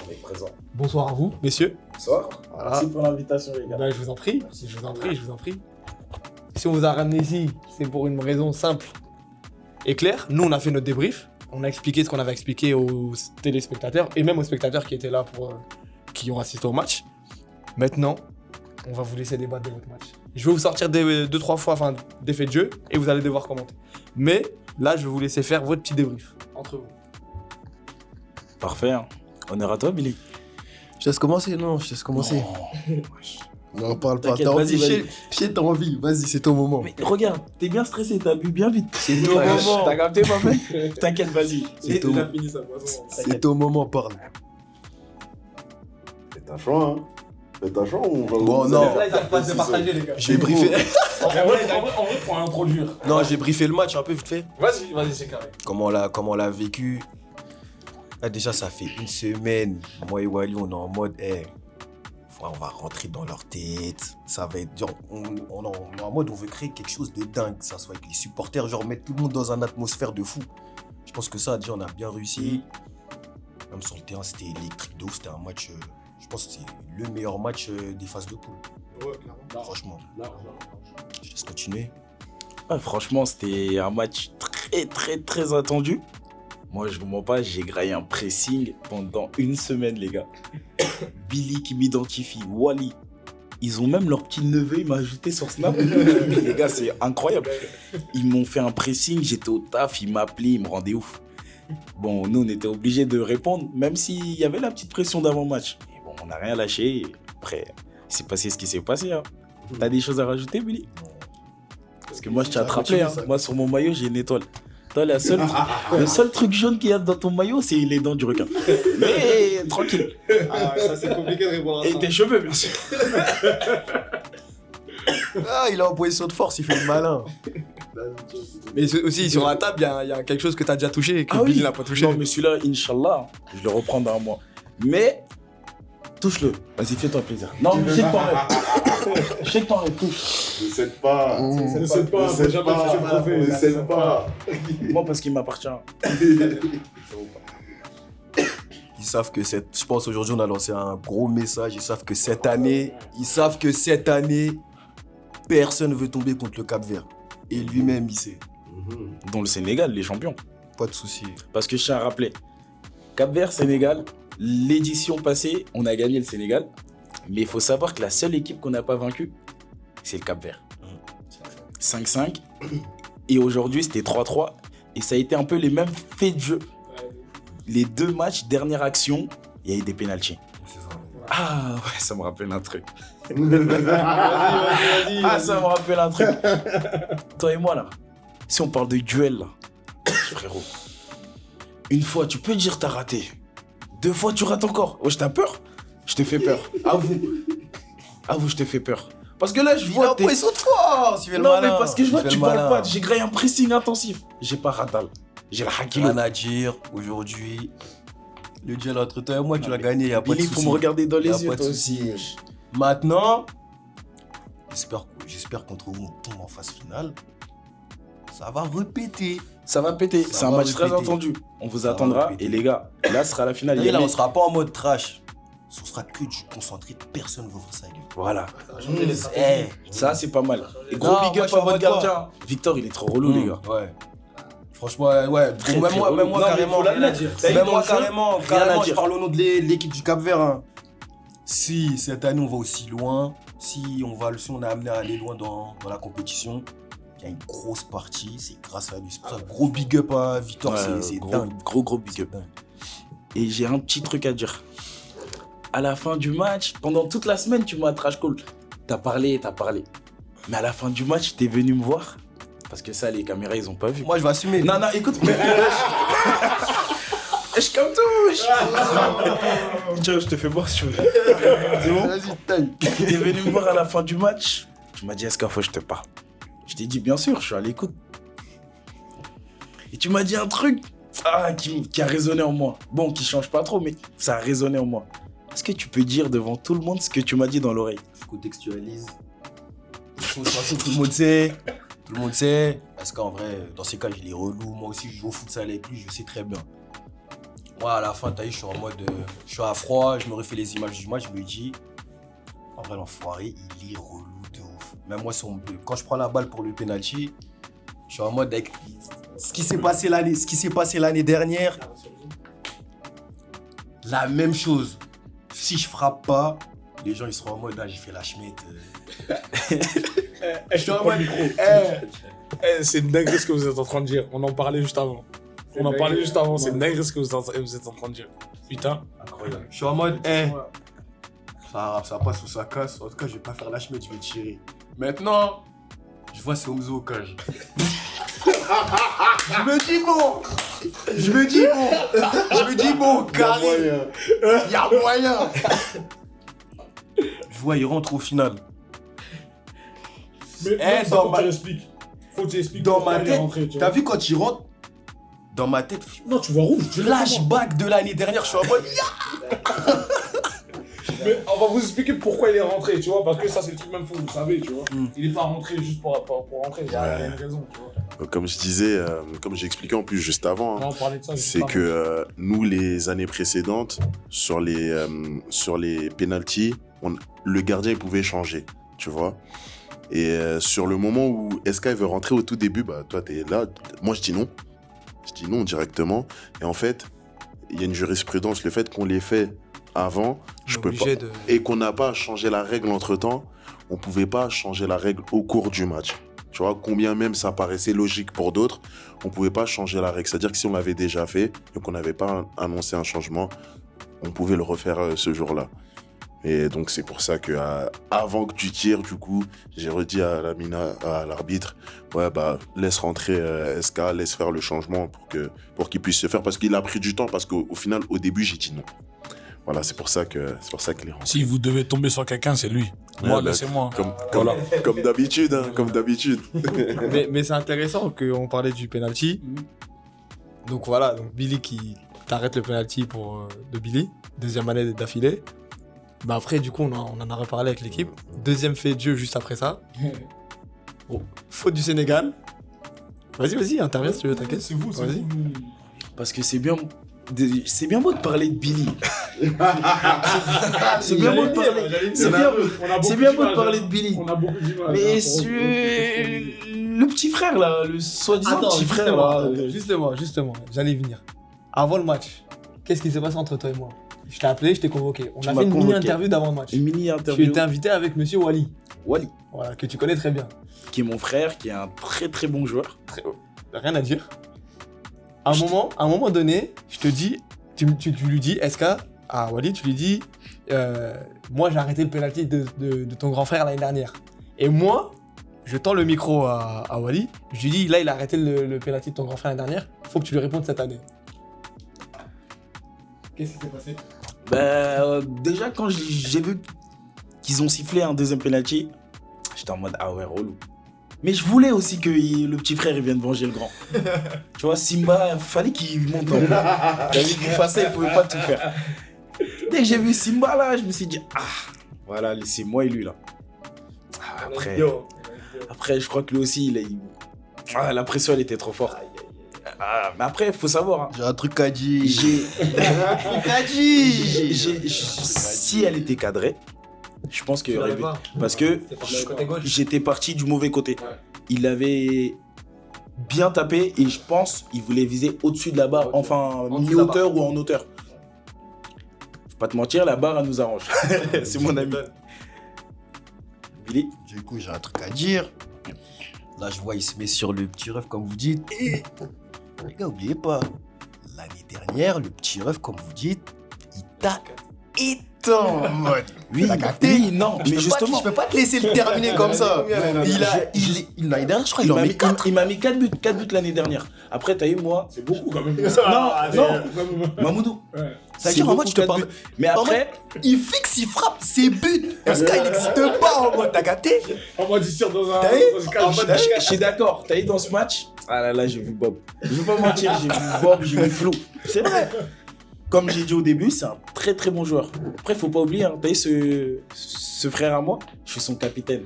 On est présent. Bonsoir à vous, messieurs. Bonsoir. Voilà. Merci pour l'invitation, les gars. Ben, je vous en prie. Je vous en prie, je vous en prie. Si on vous a ramené ici, c'est pour une raison simple et claire. Nous, on a fait notre débrief. On a expliqué ce qu'on avait expliqué aux téléspectateurs et même aux spectateurs qui étaient là qui ont assisté au match. Maintenant, on va vous laisser débattre de votre match. Je vais vous sortir 2-3 fois des faits de jeu et vous allez devoir commenter. Mais là, je vais vous laisser faire votre petit débrief entre vous. Parfait. Hein. Honneur à toi, Billy. Je te laisse commencer, non, je te laisse commencer. Non, parle pas. T'inquiète, T'as envie, vas-y. Chier, t'as envie. Vas-y, c'est ton moment. Mais regarde, t'es bien stressé, t'as bu bien vite. C'est ton moment. T'as capté, ma mec? T'inquiète, vas-y. C'est ton... fini sa boisson. C'est ton moment, parle. Fais ta choix, hein. Fais ta choix, on va... Bon, non. Là, ils savent pas se partager, les gars. J'ai briefé. En vrai, faut introduire. Non, j'ai briefé le match un peu vite fait. Vas-y, c'est carré. Comment on l'a vécu. Là, déjà, ça fait une semaine. Moi et Wally, on est en mode, on va rentrer dans leur tête. Ça va être, genre, on est en mode, on veut créer quelque chose de dingue. Que ça soit avec les supporters, genre mettre tout le monde dans une atmosphère de fou. Je pense que ça, déjà, on a bien réussi. Même sur le terrain, c'était électrique de ouf. C'était un match, je pense que c'est le meilleur match des phases de poule. Ouais, clairement. Franchement. Je laisse continuer. Ouais, franchement, c'était un match très, très, très attendu. Moi, je vous mens pas, j'ai graillé un pressing pendant une semaine, les gars. Billy qui m'identifie, Wally. Ils ont même leur petit neveu, il m'a ajouté sur Snap. Les gars, c'est incroyable. Ils m'ont fait un pressing, j'étais au taf, ils m'appelaient, ils me rendaient ouf. Bon, nous, on était obligés de répondre, même s'il y avait la petite pression d'avant-match. Et bon, on n'a rien lâché. Et après, il s'est passé ce qui s'est passé. Hein. T'as des choses à rajouter, Billy? Parce que moi, je tiens à te rappeler, hein. Moi, sur mon maillot, j'ai une étoile. Toi, le seul truc jaune qu'il y a dans ton maillot, c'est les dents du requin. Mais tranquille. Ah, ça, c'est compliqué de répondre à ça. Et tes cheveux, bien sûr. Ah, il est en position de force, il fait le malin. Mais aussi, sur la table, il y a quelque chose que tu as déjà touché et que Ah oui. Billy n'a pas touché. Non, mais celui-là, Inch'Allah, je le reprends dans un mois. Mais, touche-le. Vas-y, fais-toi plaisir. Non, mais shake ton rêve. Shake ton rêve, touche. Ne cède pas. Ne cède pas, faut jamais toucher le trophée. Ne cède pas. Moi, parce qu'il m'appartient. Ils savent que je pense aujourd'hui on a lancé un gros message. Ils savent que cette année, personne ne veut tomber contre le Cap-Vert. Et lui-même, il sait. Dans le Sénégal, les champions. Pas de souci. Parce que je tiens à rappeler, Cap-Vert, Sénégal, l'édition passée, on a gagné le Sénégal. Mais il faut savoir que la seule équipe qu'on n'a pas vaincue, c'est le Cap-Vert. 5-5. Et aujourd'hui, c'était 3-3. Et ça a été un peu les mêmes faits de jeu. Les deux matchs, dernière action, il y a eu des pénaltys. Ah ouais, ça me rappelle un truc. Ah, ça me rappelle un truc. Toi et moi, là, si on parle de duel, là, frérot, une fois, tu peux dire t'as raté. 2 fois, tu rates encore. Oh, je t'ai peur. Je te fais peur. Avoue, je te fais peur. Parce que là, je vois en position de force. Non, mais parce que je vois que tu parles pas. J'ai créé un pressing intensif. J'ai pas ratal. J'ai le hakilo. Rien à dire. Aujourd'hui, le duel entre toi et moi, tu l'as gagné. Y a pas de Billy, souci. faut me regarder dans Y a les yeux, pas de toi souci. aussi. Maintenant, j'espère qu'entre vous, on tombe en phase finale. Ça va répéter. Ça va péter. Ça C'est un va match très répéter. attendu. On vous Ça va attendra. répéter. Et les gars, là sera la finale. Et là, mais- on sera pas en mode trash. On sera que du concentré. Personne ne va voir sa gueule. Voilà. Eh, Ça, c'est pas mal. Et gros Non, big moi, je up suis à en votre mode gardien. Victor, il est trop relou, les gars. Ouais. Franchement, ouais. Très, Bon, très relou. même moi, Non, mais carrément. faut l'admettre. T'as eu Même ton moi, jeu, carrément, rien à je dire. parle au nom de l'équipe du Cap-Vert. Hein. Si cette année on va aussi loin, si on est amené à aller loin dans la compétition, il y a une grosse partie, c'est grâce à lui. C'est pour ça, gros big up à Victor, Ouais, c'est gros, dingue. gros big C'est up. dingue. Et j'ai un petit truc à dire. À la fin du match, pendant toute la semaine, tu m'as trash call. T'as parlé. Mais à la fin du match, t'es venu me voir. Parce que ça, les caméras, ils ont pas vu. Moi, je vais assumer. Non, écoute. Je comme tout. Tiens, je te fais boire si tu veux. C'est bon? Vas-y, taille. T'es venu me voir à la fin du match. Tu m'as dit, est-ce qu'il faut que je te parle? Je t'ai dit, bien sûr, je suis à l'écoute. Et tu m'as dit un truc qui a résonné en moi. Bon, qui change pas trop, mais ça a résonné en moi. Est-ce que tu peux dire devant tout le monde ce que tu m'as dit dans l'oreille? Je contextualise. De toute façon, tout le monde sait. Tout le monde sait. Parce qu'en vrai, dans ces cas, il est relou. Moi aussi, je joue au futsal avec lui, je sais très bien. Moi, à la fin, t'as vu, je suis en mode. Je suis à froid, je me refais les images du match, je me dis. En vrai, l'enfoiré, il est relou de ouf. Même moi, quand je prends la balle pour le penalty, Je suis en mode avec ce qui s'est passé l'année dernière. La même chose. Si je frappe pas, les gens ils seront en mode j'ai fait la schmitt. Je suis en mode c'est une dinguerie ce que vous êtes en train de dire. On en parlait juste avant. C'est une dinguerie ce que vous êtes en train de dire. Putain. Incroyable. Je suis en mode ça passe ou ça casse. En tout cas, je vais pas faire la schmitt, je vais tirer. Maintenant, je vois c'est Omzo au cage. Je me dis bon, carré. Il y a moyen. Je vois, il rentre au final. Mais dans ma- Faut que tu expliques. Dans pourquoi ma il est tête, rentré, tu t'as vois. vu quand il rentre? Dans ma tête, Non, tu vois rouge. flashback de l'année dernière, je suis en mode Mais on va vous expliquer pourquoi il est rentré, tu vois, parce que ça c'est le truc même fou, vous savez, tu vois. Il est pas rentré juste pour rentrer, il y a une raison, tu vois. Donc, comme je disais, comme j'ai expliqué en plus juste avant, hein, On parlait de ça. juste c'est avant. que nous, les années précédentes, sur les pénaltys, le gardien il pouvait changer, tu vois. Et sur le moment où SK veut rentrer au tout début, bah toi t'es là, moi je dis non. Je dis non directement. Et en fait, il y a une jurisprudence, le fait qu'on l'ait fait avant, je peux pas. Obligé de... Et qu'on n'a pas changé la règle entre-temps, on pouvait pas changer la règle au cours du match. Tu vois, combien même ça paraissait logique pour d'autres, on pouvait pas changer la règle. C'est-à-dire que si on l'avait déjà fait et qu'on n'avait pas annoncé un changement, on pouvait le refaire ce jour-là. Et donc c'est pour ça que avant que tu tires, du coup, j'ai redit à l'arbitre, ouais bah laisse rentrer SK, laisse faire le changement pour qu'il puisse se faire, parce qu'il a pris du temps, parce qu'au final au début j'ai dit non. Voilà, c'est pour ça qu'il est rentré. Si vous devez tomber sur quelqu'un, c'est lui. Ouais, Moi, bah, laissez-moi. Comme d'habitude, hein, comme d'habitude. mais c'est intéressant qu'on parlait du penalty. Donc voilà, donc Billy qui t'arrête le penalty de Billy, deuxième année d'affilée. Bah après, du coup, on en a reparlé avec l'équipe. Deuxième fait de jeu juste après ça. Bon, faute du Sénégal. Vas-y, interviens si tu veux, t'inquiète. C'est vous, c'est Vas-y. vous. Parce que c'est bien beau de parler de Billy. C'est bien beau de parler. C'est bien beau de parler de Billy. On a beaucoup d'images. Mais le petit frère là, le soi-disant Attends, petit frère là. justement, j'allais y venir. Avant le match, qu'est-ce qui s'est passé entre toi et moi? Je t'ai appelé, je t'ai convoqué. On Tu a m'as fait une convoqué. mini-interview d'avant le match. Une mini Tu interview. étais invité avec monsieur Wally, Wally, voilà, que tu connais très bien. qui est mon frère, qui est un très très bon joueur. Rien à dire. À un moment donné, je te dis, tu lui dis, SK, à Wally, tu lui dis, moi j'ai arrêté le penalty de ton grand frère l'année dernière. Et moi, je tends le micro à Wally, je lui dis, là il a arrêté le penalty de ton grand frère l'année dernière, faut que tu lui répondes cette année. Qu'est-ce qui s'est passé? Déjà quand j'ai vu qu'ils ont sifflé un deuxième penalty, j'étais en mode ah ouais relou. Mais je voulais aussi que le petit frère il vienne venger le grand. Tu vois, Simba, fallait qu'il monte en haut. T'as vu qu'il fasse ça, il pouvait pas tout faire. Dès que j'ai vu Simba là, je me suis dit ah voilà, c'est moi et lui là. Après je crois que lui aussi la pression elle était trop forte. Mais après, il faut savoir. Hein. j'ai un truc à dire. Si elle était cadrée, je pense qu'il y aurait but. Parce que j'étais parti du mauvais côté. Il avait bien tapé et je pense qu'il voulait viser au-dessus de la barre, enfin mi-hauteur ou en hauteur. Je vais pas te mentir, la barre elle nous arrange. C'est mon ami. Billy. Du coup, j'ai un truc à dire. Là, je vois, il se met sur le petit ref, comme vous dites. Et les gars, oubliez pas, l'année dernière, le petit ref, comme vous dites, il t'a éteint en mode. Oui, T'as capté? non, mais justement. Je peux pas te laisser le terminer comme ça. L'année dernière, je crois, il en met 4. Il m'a mis 4 buts l'année dernière. Après, t'as eu moi. C'est beaucoup quand même. Non, Mamoudou. Ouais. Ça veut dire, en mode, je te parle. Mais En après, il fixe, il frappe ses buts. Parce qu'il n'existe pas en mode. T'as capté? En mode, il tire dans un. T'as vu? dans un cadre. je suis d'accord. T'as eu dans ce match. Ah là, j'ai vu Bob. Je vais pas mentir, j'ai vu Bob, j'ai vu Flo. C'est vrai. Comme j'ai dit au début, c'est un très très bon joueur. Après, faut pas oublier, hein, t'as eu ce frère à moi, je suis son capitaine.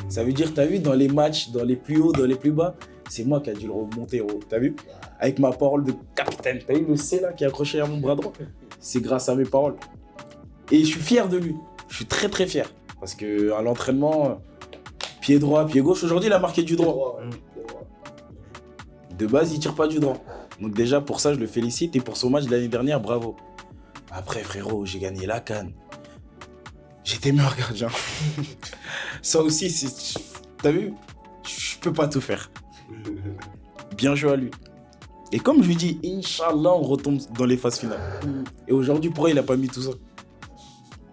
Ça veut dire, t'as vu, dans les matchs, dans les plus hauts, dans les plus bas, c'est moi qui a dû le remonter haut. T'as vu? Avec ma parole de capitaine. T'as vu le C là qui est accroché à mon bras droit? C'est grâce à mes paroles. Et je suis fier de lui. Je suis très très fier. Parce que à l'entraînement, pied droit, pied gauche, aujourd'hui il a marqué du droit. De base, il tire pas du droit. Donc déjà, pour ça, je le félicite. Et pour son match de l'année dernière, bravo. Après, frérot, j'ai gagné la CAN. J'étais meilleur gardien. Ça aussi, c'est... T'as vu? Je peux pas tout faire. Bien joué à lui. Et comme je lui dis, Inch'Allah, on retombe dans les phases finales. Et aujourd'hui, pourquoi il a pas mis tout ça?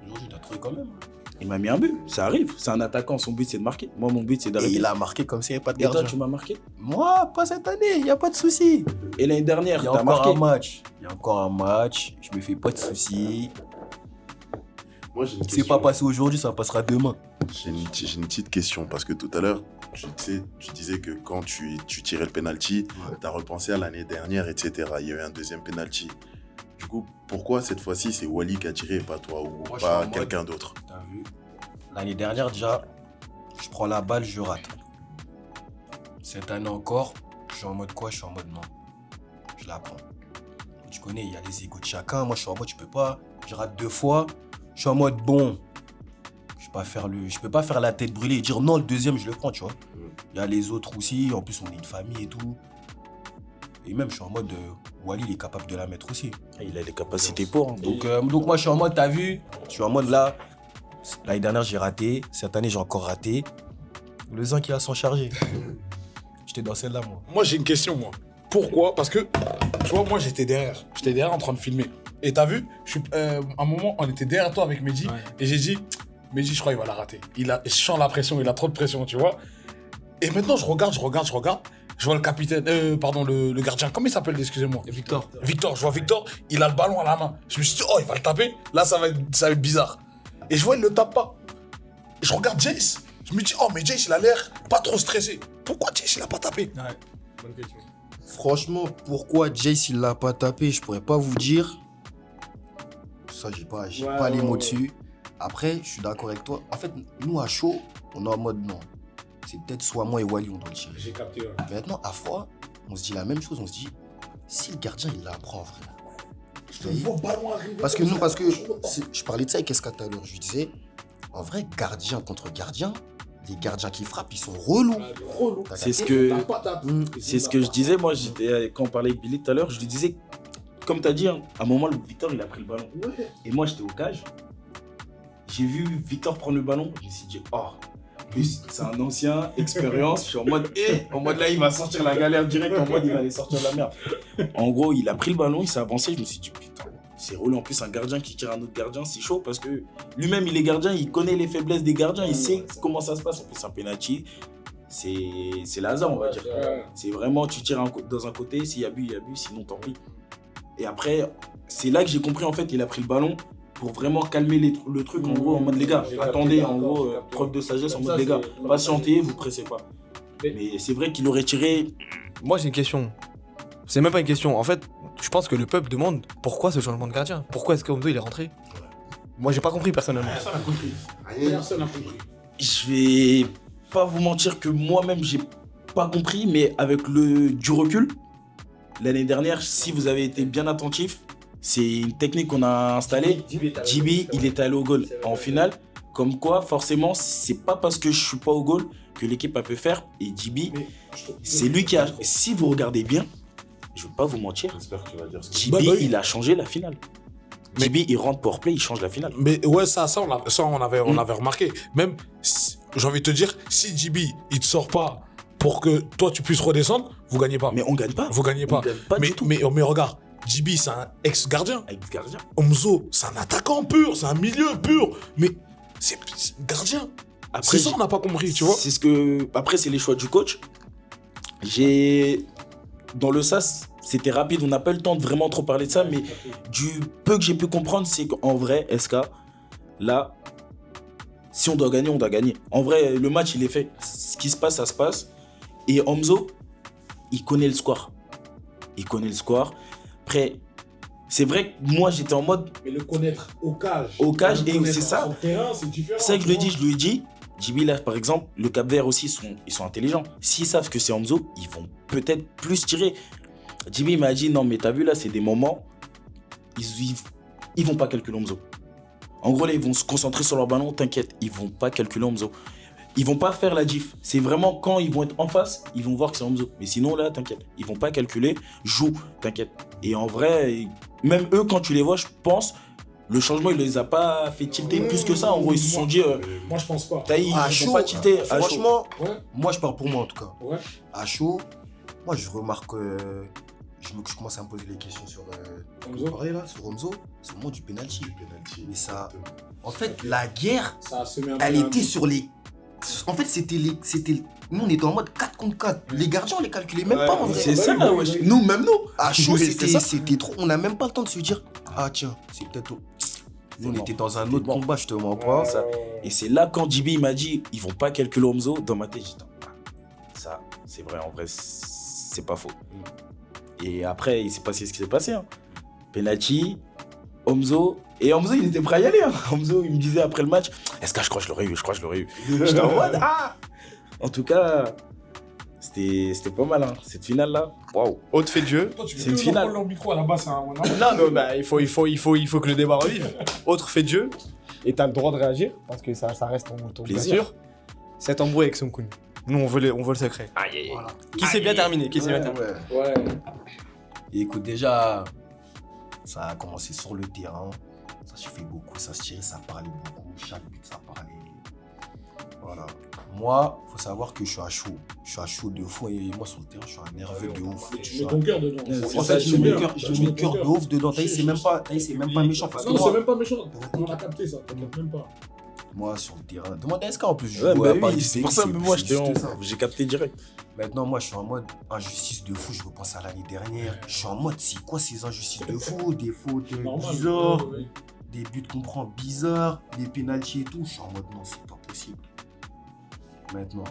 Aujourd'hui, t'as trouvé quand même. Il m'a mis un but, ça arrive. C'est un attaquant, son but c'est de marquer. Moi, mon but c'est Et d'arrêter. il a marqué comme s'il n'y avait pas de Et toi, gardien. tu m'as marqué. Moi, pas cette année, il n'y a pas de souci. Et l'année dernière, Il y a t'as encore marqué. un match. Il y a encore un match. Je me fais pas de soucis. Moi, j'ai une C'est question. pas passé aujourd'hui, ça passera demain. J'ai une petite question parce que tout à l'heure, tu disais que quand tu tirais le penalty, tu as repensé à l'année dernière, etc. Il y a eu un deuxième penalty. Du coup, pourquoi cette fois-ci c'est Wally qui a tiré et pas toi ou Moi, je suis pas en mode- quelqu'un d'autre? T'as vu? L'année dernière, déjà, je prends la balle, je rate. Cette année encore, je suis en mode quoi? Je suis en mode non. Je la prends. Tu connais, il y a les égos de chacun. Moi, je suis en mode, je peux pas. Je rate 2 fois. Je suis en mode bon. Je peux pas faire la tête brûlée et dire non, le deuxième, je le prends, tu vois. Il y a les autres aussi. En plus, on est une famille et tout. Et même, je suis en mode, Wally, il est capable de la mettre aussi. Il a les capacités pour. Hein. Donc moi, je suis en mode, t'as vu? Je suis en mode là. L'année dernière, j'ai raté. Cette année, j'ai encore raté. Le zinc, il va s'en charger. J'étais dans celle-là, moi. Moi, j'ai une question, moi. Pourquoi? Parce que, tu vois, moi, j'étais derrière. J'étais derrière en train de filmer. Et t'as vu, à un moment, on était derrière toi avec Mehdi. Ouais. Et j'ai dit, Mehdi, je crois qu'il va la rater. Je sens la pression, il a trop de pression, tu vois. Et maintenant, je regarde. Je vois le capitaine, le gardien. Comment il s'appelle, excusez-moi? Victor. Victor, je vois Victor, il a le ballon à la main. Je me suis dit, oh, il va le taper. Là, ça va être bizarre. Et je vois, il le tape pas. Et je regarde Jace. Je me dis, oh, mais Jace, il a l'air pas trop stressé. Pourquoi Jace, il a pas tapé? Ouais, bonne question. Franchement, pourquoi Jace, il l'a pas tapé, je pourrais pas vous dire. Ça, j'ai pas les mots dessus. Après, je suis d'accord avec toi. En fait, nous, à chaud, on est en mode non. C'est peut-être soit moi et Wally, on doit le tirer. J'ai capté, ouais. Maintenant, à froid, on se dit la même chose. On se dit, si le gardien, il la prend, vrai. Je le vois ballon arriver. Parce que je parlais de ça avec Eska tout à l'heure. Je lui disais, en vrai, gardien contre gardien, les gardiens qui frappent, ils sont relous. T'as C'est ce capté que, c'est ce que je disais. Moi, quand on parlait avec Billy tout à l'heure, je lui disais, comme tu as dit, hein, à un moment, Victor, il a pris le ballon. Et moi, j'étais au cage. J'ai vu Victor prendre le ballon. Je me suis dit, oh, plus, c'est un ancien, expérience. Je suis en mode là, il va sortir la galère direct. En mode, il va aller sortir de la merde. En gros, il a pris le ballon, il s'est avancé. Je me suis dit, putain, c'est relou. En plus, un gardien qui tire un autre gardien, c'est chaud parce que lui-même, il est gardien, il connaît les faiblesses des gardiens, il sait comment ça se passe. En plus, un penalty, c'est l'hasard, on va dire. C'est vraiment, tu tires dans un côté, s'il y a but, il y a but, sinon tant pis. Et après, c'est là que j'ai compris, en fait, il a pris le ballon pour vraiment calmer le truc, en gros, en mode les gars, attendez, en gros, preuve de sagesse, en mode les gars, patientez, vous pressez pas. Mais c'est vrai qu'il aurait tiré. Moi, j'ai une question. C'est même pas une question. En fait, je pense que le peuple demande pourquoi ce changement de gardien. Pourquoi est-ce qu'Omzo il est rentré? Moi, j'ai pas compris personnellement. Personne n'a compris. Je vais pas vous mentir que moi-même, j'ai pas compris, mais avec du recul, l'année dernière, si vous avez été bien attentif, c'est une technique qu'on a installée. JB, il est allé au goal en finale. Comme quoi, forcément, c'est pas parce que je suis pas au goal que l'équipe a pu faire. Et JB, c'est lui qui a. Si vous regardez bien, je veux pas vous mentir, J'espère que tu vas dire ce que JB, il a changé la finale. JB, il rentre pour play, il change la finale. Mais ouais, on avait remarqué. Même, j'ai envie de te dire, si JB, il te sort pas pour que toi, tu puisses redescendre, vous gagnez pas. Mais on gagne pas. Vous gagnez pas. On gagne pas mais, du tout. mais regarde, JB, c'est un ex-gardien. Avec gardien. Omzo, c'est un attaquant pur, c'est un milieu pur. Mais c'est gardien. Après, C'est ça, on n'a pas compris, tu vois. C'est ce que. Après, c'est les choix du coach. Dans le SAS, c'était rapide, on n'a pas eu le temps de vraiment trop parler de ça, mais du peu que j'ai pu comprendre, c'est qu'en vrai, SK, là, si on doit gagner, on doit gagner. En vrai, le match, il est fait. Ce qui se passe, ça se passe. Et Omzo, il connaît le score. Il connaît le score. Après, c'est vrai que moi, j'étais en mode. Mais le connaître au cage. Au cage, et c'est ça. Sur terrain, c'est différent. C'est ça que je lui ai dit. JB, là, par exemple, le Cap-Vert aussi, ils sont intelligents. S'ils savent que c'est Omzo, ils vont peut-être plus tirer. JB m'a dit, non, mais t'as vu, là, c'est des moments, ils vont pas calculer Omzo. En gros, là, ils vont se concentrer sur leur ballon, t'inquiète, ils vont pas calculer Omzo. ils vont pas faire la diff. C'est vraiment quand ils vont être en face, ils vont voir que c'est Omzo. Mais sinon, là, t'inquiète. Ils vont pas calculer, joue, t'inquiète. Et en vrai, même eux, quand tu les vois, je pense, le changement, il les a pas fait tilter plus que ça. En gros, ils se sont dit, Moi, je pense pas. Taï, À ils chaud, vont pas tilter. À chaud. franchement, Ouais. moi je parle pour moi en tout cas. Ouais. À chaud, moi je remarque, je commence à me poser les questions sur Omzo. pareil, là, sur Omzo, c'est au moment du penalty. Mais ça, en fait, la guerre, Ça a semé un elle peu un était but. sur les. En fait, nous on était en mode 4 contre 4. Les gardiens on les calculait même pas en vrai. C'est ça, là, wesh. Nous, même nous. À chaud, Oui, c'est ça. c'était trop. On n'a même pas le temps de se dire, ah tiens, c'est peut-être. Nous on mort. était dans un C'est autre mort. combat, je te mens pas. Ça. Et c'est là quand JB il m'a dit ils vont pas calculer Omzo, dans ma tête j'ai dit non, ça c'est vrai, en vrai c'est pas faux. Et après il s'est passé ce qui s'est passé. Hein. Penalty, Omzo, et Omzo il était prêt à y aller. Hein. Omzo il me disait après le match, est-ce que je crois que je l'aurais eu, J'étais en mode ah. En tout cas c'était pas mal hein. Cette finale là, waouh. Autre fait de jeu. Toi, tu C'est veux une que finale. leur micro à la base, c'est un one Non, bah, il faut que le débat revive. Autre fait de jeu, et t'as le droit de réagir, parce que ça reste ton Plaisir. bien sûr. Cet embrouille avec Son Kun. Nous, on veut le secret. Voilà. Qui s'est bien terminé Qui s'est bien terminé Ouais. Ouais. Et écoute, déjà, ça a commencé sur le terrain. Ça se fait beaucoup, ça se tirait, ça parlait beaucoup. Chaque but, ça parlait. Voilà. Moi, faut savoir que je suis à chaud. Je suis à chaud de fou. Et moi, sur le terrain, je suis un nerveux de ouf. Mais tu mets ton cœur dedans. C'est En ça, fait, tu je mets mets le cœur de ouf dedans. T'as vu, c'est même pas méchant. Parce que Non, c'est moi, même pas méchant. On a capté ça. T'inquiète même pas. moi, sur le terrain, demande à SK en plus. Je Ouais, joue bah à Paris, oui, c'est pour ça, mais moi c'est j'étais juste ça. j'ai capté direct. Maintenant, moi, je suis en mode injustice de fou. Je repense à l'année dernière. Je suis en mode, c'est quoi ces injustices de fou? Des fautes Normal. bizarres, Ouais. des buts qu'on prend bizarres, des pénaltys et tout. Je suis en mode, non, c'est pas possible. Maintenant,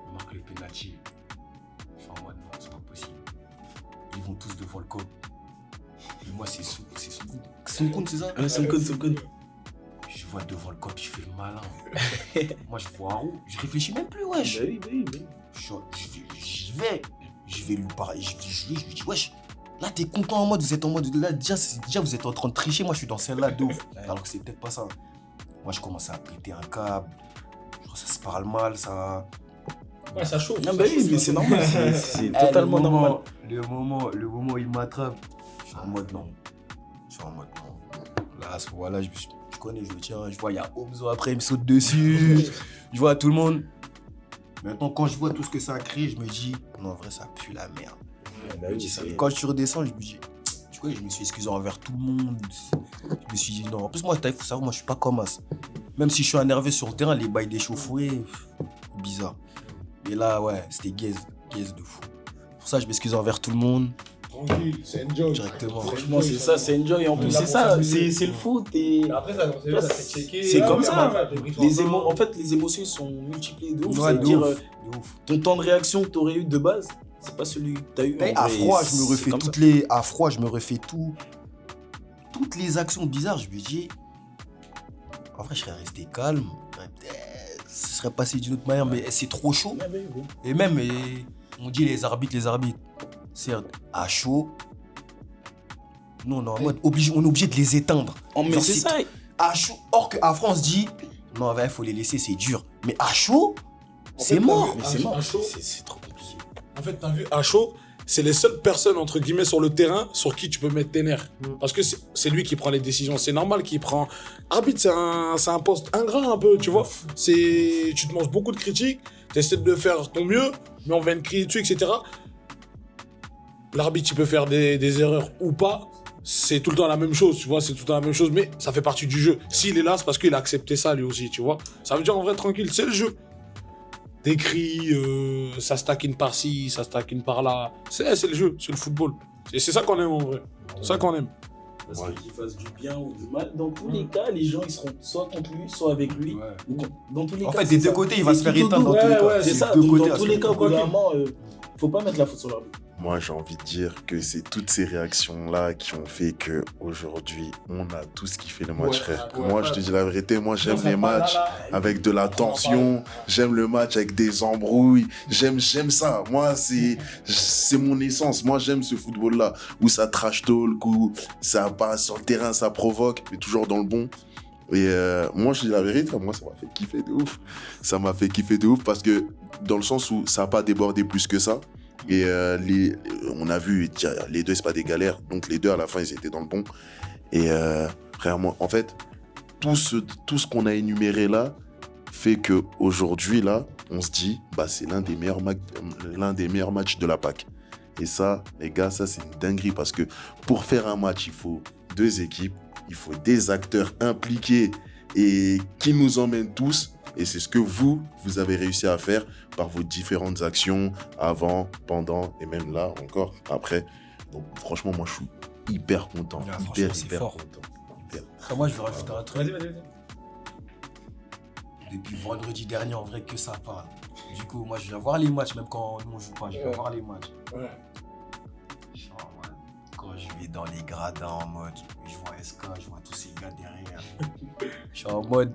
on marque le pénalty. Je suis en mode, non, c'est pas possible. Ils vont tous devant le cop. Et moi, c'est Soukun, c'est ça? Ouais, Son Kun. Je vois devant le cop, je fais le malin. Moi, je vois un roux. Je réfléchis même plus, wesh. Bah oui. J'y vais. Je vais lui parler. Je lui dis, wesh, là, t'es content en mode, vous êtes en mode, là, déjà, vous êtes en train de tricher. Moi, je suis dans celle-là de ouf. Alors que c'est peut-être pas ça. Moi, je commence à péter un câble. Genre, ça se parle mal, ça. Ouais, ça chauffe. Non, ça bah chauffe, oui, mais ça c'est chauffe. normal, c'est totalement normal. Le moment où il m'attrape, je suis en mode non. Là, à ce moment-là, je connais, je me tiens, je vois, il y a Omzo après, il me saute dessus. Je vois tout le monde. Maintenant, quand je vois tout ce que ça a créé, je me dis, non, en vrai, ça pue la merde. Bah oui, c'est- Et quand je redescends, je me dis, tu vois, je me suis excusé envers tout le monde. Je me suis dit, non, en plus, moi, il faut savoir, moi, je suis pas comme as. Même si je suis énervé sur le terrain, les bails d'échauffourée, bizarre. Mais là, ouais, c'était gaze de fou. Pour ça, je m'excuse envers tout le monde, Tranquille, c'est enjoy. directement. Franchement, c'est ça, c'est enjoy. En plus, c'est ça, c'est le foot. Et Après, ça fait checker. c'est comme Ouais, ça. ouais, ouais, En fait, les émotions ils sont multipliées de ouf. Ouais, Ça veut de dire, ouf, de ouf. ton temps de réaction que tu aurais eu de base, c'est pas celui que tu as eu. en À vrai, froid, je me c'est refais comme ça. à froid, je me refais toutes les actions bizarres. Je me dis, en vrai, je serais resté calme. Ce serait passé d'une autre manière, mais c'est trop chaud. Ouais, ouais, ouais. Et même, on dit les arbitres. Certes, à chaud, nous, on est en mode on est obligé de les éteindre. Oh, mais Genre, c'est ça. À chaud, or qu'à France dit, non, il faut les laisser, c'est dur. Mais à chaud, En c'est fait, mort. Mais c'est mort. À chaud, C'est trop compliqué. en fait, t'as vu, à chaud, c'est les seules personnes, entre guillemets, sur le terrain sur qui tu peux mettre tes nerfs. Parce que c'est lui qui prend les décisions. C'est normal qu'il prend. Arbitre, c'est un poste ingrat un peu, tu vois. Tu te manges beaucoup de critiques, tu essaies de faire ton mieux, mais on vient de crier dessus, etc. L'arbitre, il peut faire des erreurs ou pas. C'est tout le temps la même chose, tu vois. C'est tout le temps la même chose, mais ça fait partie du jeu. S'il est là, c'est parce qu'il a accepté ça lui aussi, tu vois. Ça veut dire en vrai, tranquille, c'est le jeu. Des cris, ça se taquine par-ci, ça se taquine par-là. C'est le jeu, c'est le football. Et c'est ça qu'on aime en vrai. C'est ça qu'on aime. Parce qu'il fasse du bien ou du mal, dans tous les cas, les gens ils seront soit contre lui, soit avec lui. Ou dans tous les En cas, fait, c'est des deux ça. côtés, il va C'est se faire plutôt éteindre dans deux- tous les cas. ouais, C'est C'est ça, deux donc côtés dans à tous se les cas, au bout d'un Ok. moment, faut pas mettre la faute sur l'arbitre. Moi, j'ai envie de dire que c'est toutes ces réactions-là qui ont fait que aujourd'hui, on a tous kiffé le match, Ouais, frère. ouais, moi, ouais. je te dis la vérité, moi, j'aime Ça les part là, matchs là. avec de la tension. J'aime le match avec des embrouilles. J'aime ça. Moi, c'est mon essence. Moi, j'aime ce football-là où ça trash talk, où ça passe sur le terrain, ça provoque, mais toujours dans le bon. Et moi, je dis la vérité, moi, ça m'a fait kiffer de ouf. Ça m'a fait kiffer de ouf parce que dans le sens où ça n'a pas débordé plus que ça. Et on a vu, les deux, c'est pas des galères. Donc les deux, à la fin, ils étaient dans le bon. Et vraiment, en fait, tout ce qu'on a énuméré là fait qu'aujourd'hui, là, on se dit, bah, c'est l'un des meilleurs matchs de la PAC. Et ça, les gars, ça, c'est une dinguerie parce que pour faire un match, il faut 2 équipes, il faut des acteurs impliqués et qui nous emmènent tous. Et c'est ce que vous avez réussi à faire par vos différentes actions avant, pendant et même là encore après. Donc franchement, moi je suis hyper content. Ah, hyper fort. content. Après, moi, je vais rajouter un truc. Vas-y. Depuis vendredi dernier, en vrai, que ça parle. Du coup, moi, je viens voir les matchs, même quand nous on joue pas, je viens voir les matchs. Ouais. Genre, man, quand je vais dans les gradins en mode, je vois SK, je vois tous ces gars derrière. Je suis en mode,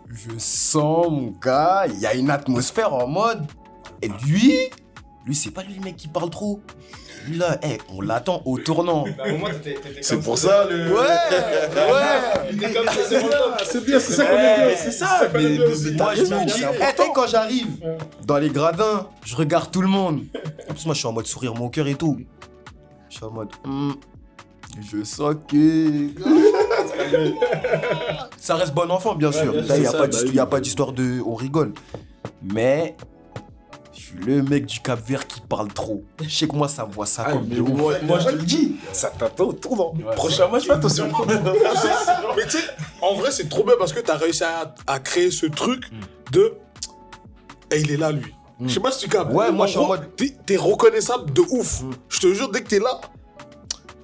je sens mon gars, il y a une atmosphère en mode. Et lui, c'est pas lui le mec qui parle trop. Lui là, on l'attend au tournant. C'est pour ça le. Ouais. C'est bien, c'est ça qu'on aime bien. C'est ça. Mais moi, je me dis, quand j'arrive dans les gradins, je regarde tout le monde. En plus, moi, je suis en mode sourire mon cœur et tout. Je suis en mode, je sens que. Ça reste bon enfant, bien sûr. Il n'y a pas d'histoire de. On rigole. Mais. Je suis le mec du Cap-Vert qui parle trop. Je sais que moi, ça me voit ça comme de ouf. Moi, je te le dis, ça t'attend au tournant. Prochain match, fais attention. Mais tu sais, en vrai, c'est trop bien parce que t'as réussi à créer ce truc de. Et il est là, lui. Je sais pas si tu captes. Ouais, moi, je suis en mode. T'es reconnaissable de ouf. Je te jure, dès que t'es là,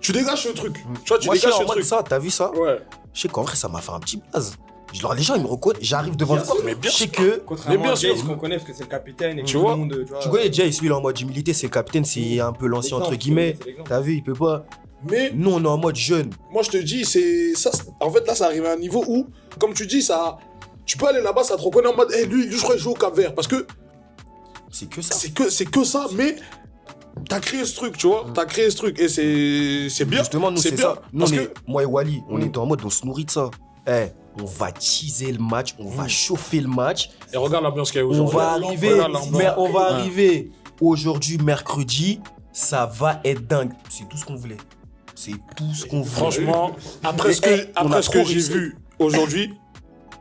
tu dégages ce truc. Tu vois, tu Moi, je suis dégages en ce mode truc. ça, t'as vu ça? Ouais. Je sais qu'en vrai, ça m'a fait un petit buzz. Genre, les gens, ils me reconnaissent. J'arrive devant le sport. mais bien je sais sûr. que. Contrairement bien à sûr. Jace qu'on connaît parce que c'est le capitaine et que Tu tout vois, le monde. Tu connais Jace, lui, il est en mode humilité, c'est le capitaine, c'est un peu l'ancien, entre guillemets. T'as vu, il peut pas. Mais Nous, on est en mode jeune. moi, je te dis, c'est ça. En fait, là, ça arrive à un niveau où, comme tu dis, ça. Tu peux aller là-bas, ça te reconnaît en mode, lui, je crois qu'il joue au Cap-Vert. Parce que C'est que ça. c'est que ça, mais t'as créé ce truc, tu vois. T'as créé ce truc et c'est bien. Justement, nous, c'est bien. ça. Nous, Parce on que est, moi et Wally, on était en mode, on se nourrit de ça. On va teaser le match, on va chauffer le match. et regarde l'ambiance qu'il y a On aujourd'hui. va arriver, Regarde l'ambiance. mais on va arriver aujourd'hui, mercredi. Ça va être dingue. C'est tout ce qu'on voulait. C'est tout ce qu'on voulait. Franchement, après ce Mais, on a que trop j'ai réussi. vu aujourd'hui,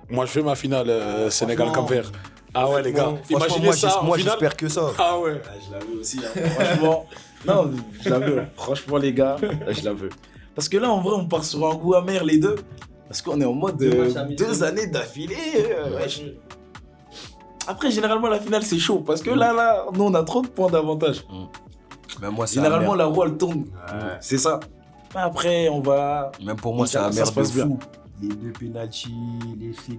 moi, je fais ma finale Sénégal-Cap-Vert. Ah ouais, les gars. Franchement, Imaginez ça en moi, finale. j'espère que ça. Ah ouais. Je la veux aussi, hein. Franchement. Non, je la veux. Franchement, les gars, je la veux. Parce que là, en vrai, on part sur un goût amer, les deux. Parce qu'on est en mode 2 années d'affilée. Wesh. Après, généralement, la finale, c'est chaud. Parce que là, nous, on a trop de points d'avantage. Même moi, c'est Généralement, amer. la roue, elle tourne. C'est ça. Mais après, on va. Même pour moi, c'est Ça amer se de passe bien. fou. Les 2 penalties, les faits.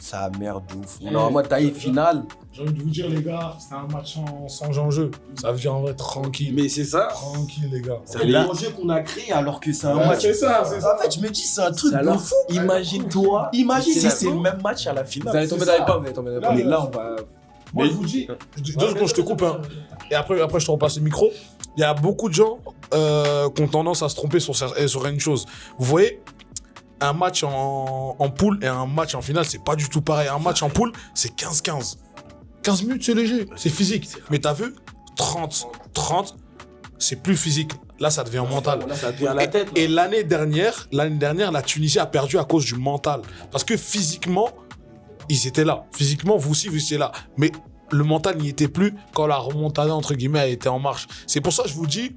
C'est amer de ouf. On est en mode taille finale. J'ai envie de vous dire, les gars, c'était un match sans enjeu. Ça veut dire en vrai tranquille. Mais c'est ça. Tranquille, les gars. Ça C'est là- l'enjeu qu'on a créé alors que c'est un Ouais, match. c'est ça, c'est ça. En fait, je me dis, c'est un truc Ça de là, fou. Imagine-toi. Imagine, si ça c'est se le trouve. même match à la finale. Vous allez tomber c'est dans les ça. pommes, vous allez tomber dans les pommes. Mais là, on va. Moi, je vous dis, 2 secondes, je te coupe. Hein. Et après, je te repasse le micro. Il y a beaucoup de gens qui ont tendance à se tromper sur une chose. Vous voyez, un match en poule et un match en finale, c'est pas du tout pareil. Un match en poule, c'est 15-15. 15 minutes, c'est léger, c'est physique. Mais t'as vu, 30, c'est plus physique. Là, ça devient mental. Là, ça devient à la tête. Et l'année dernière, la Tunisie a perdu à cause du mental. Parce que physiquement, ils étaient là. Physiquement, vous aussi, vous étiez là. Mais le mental n'y était plus quand la remontada, entre guillemets, a été en marche. C'est pour ça que je vous dis,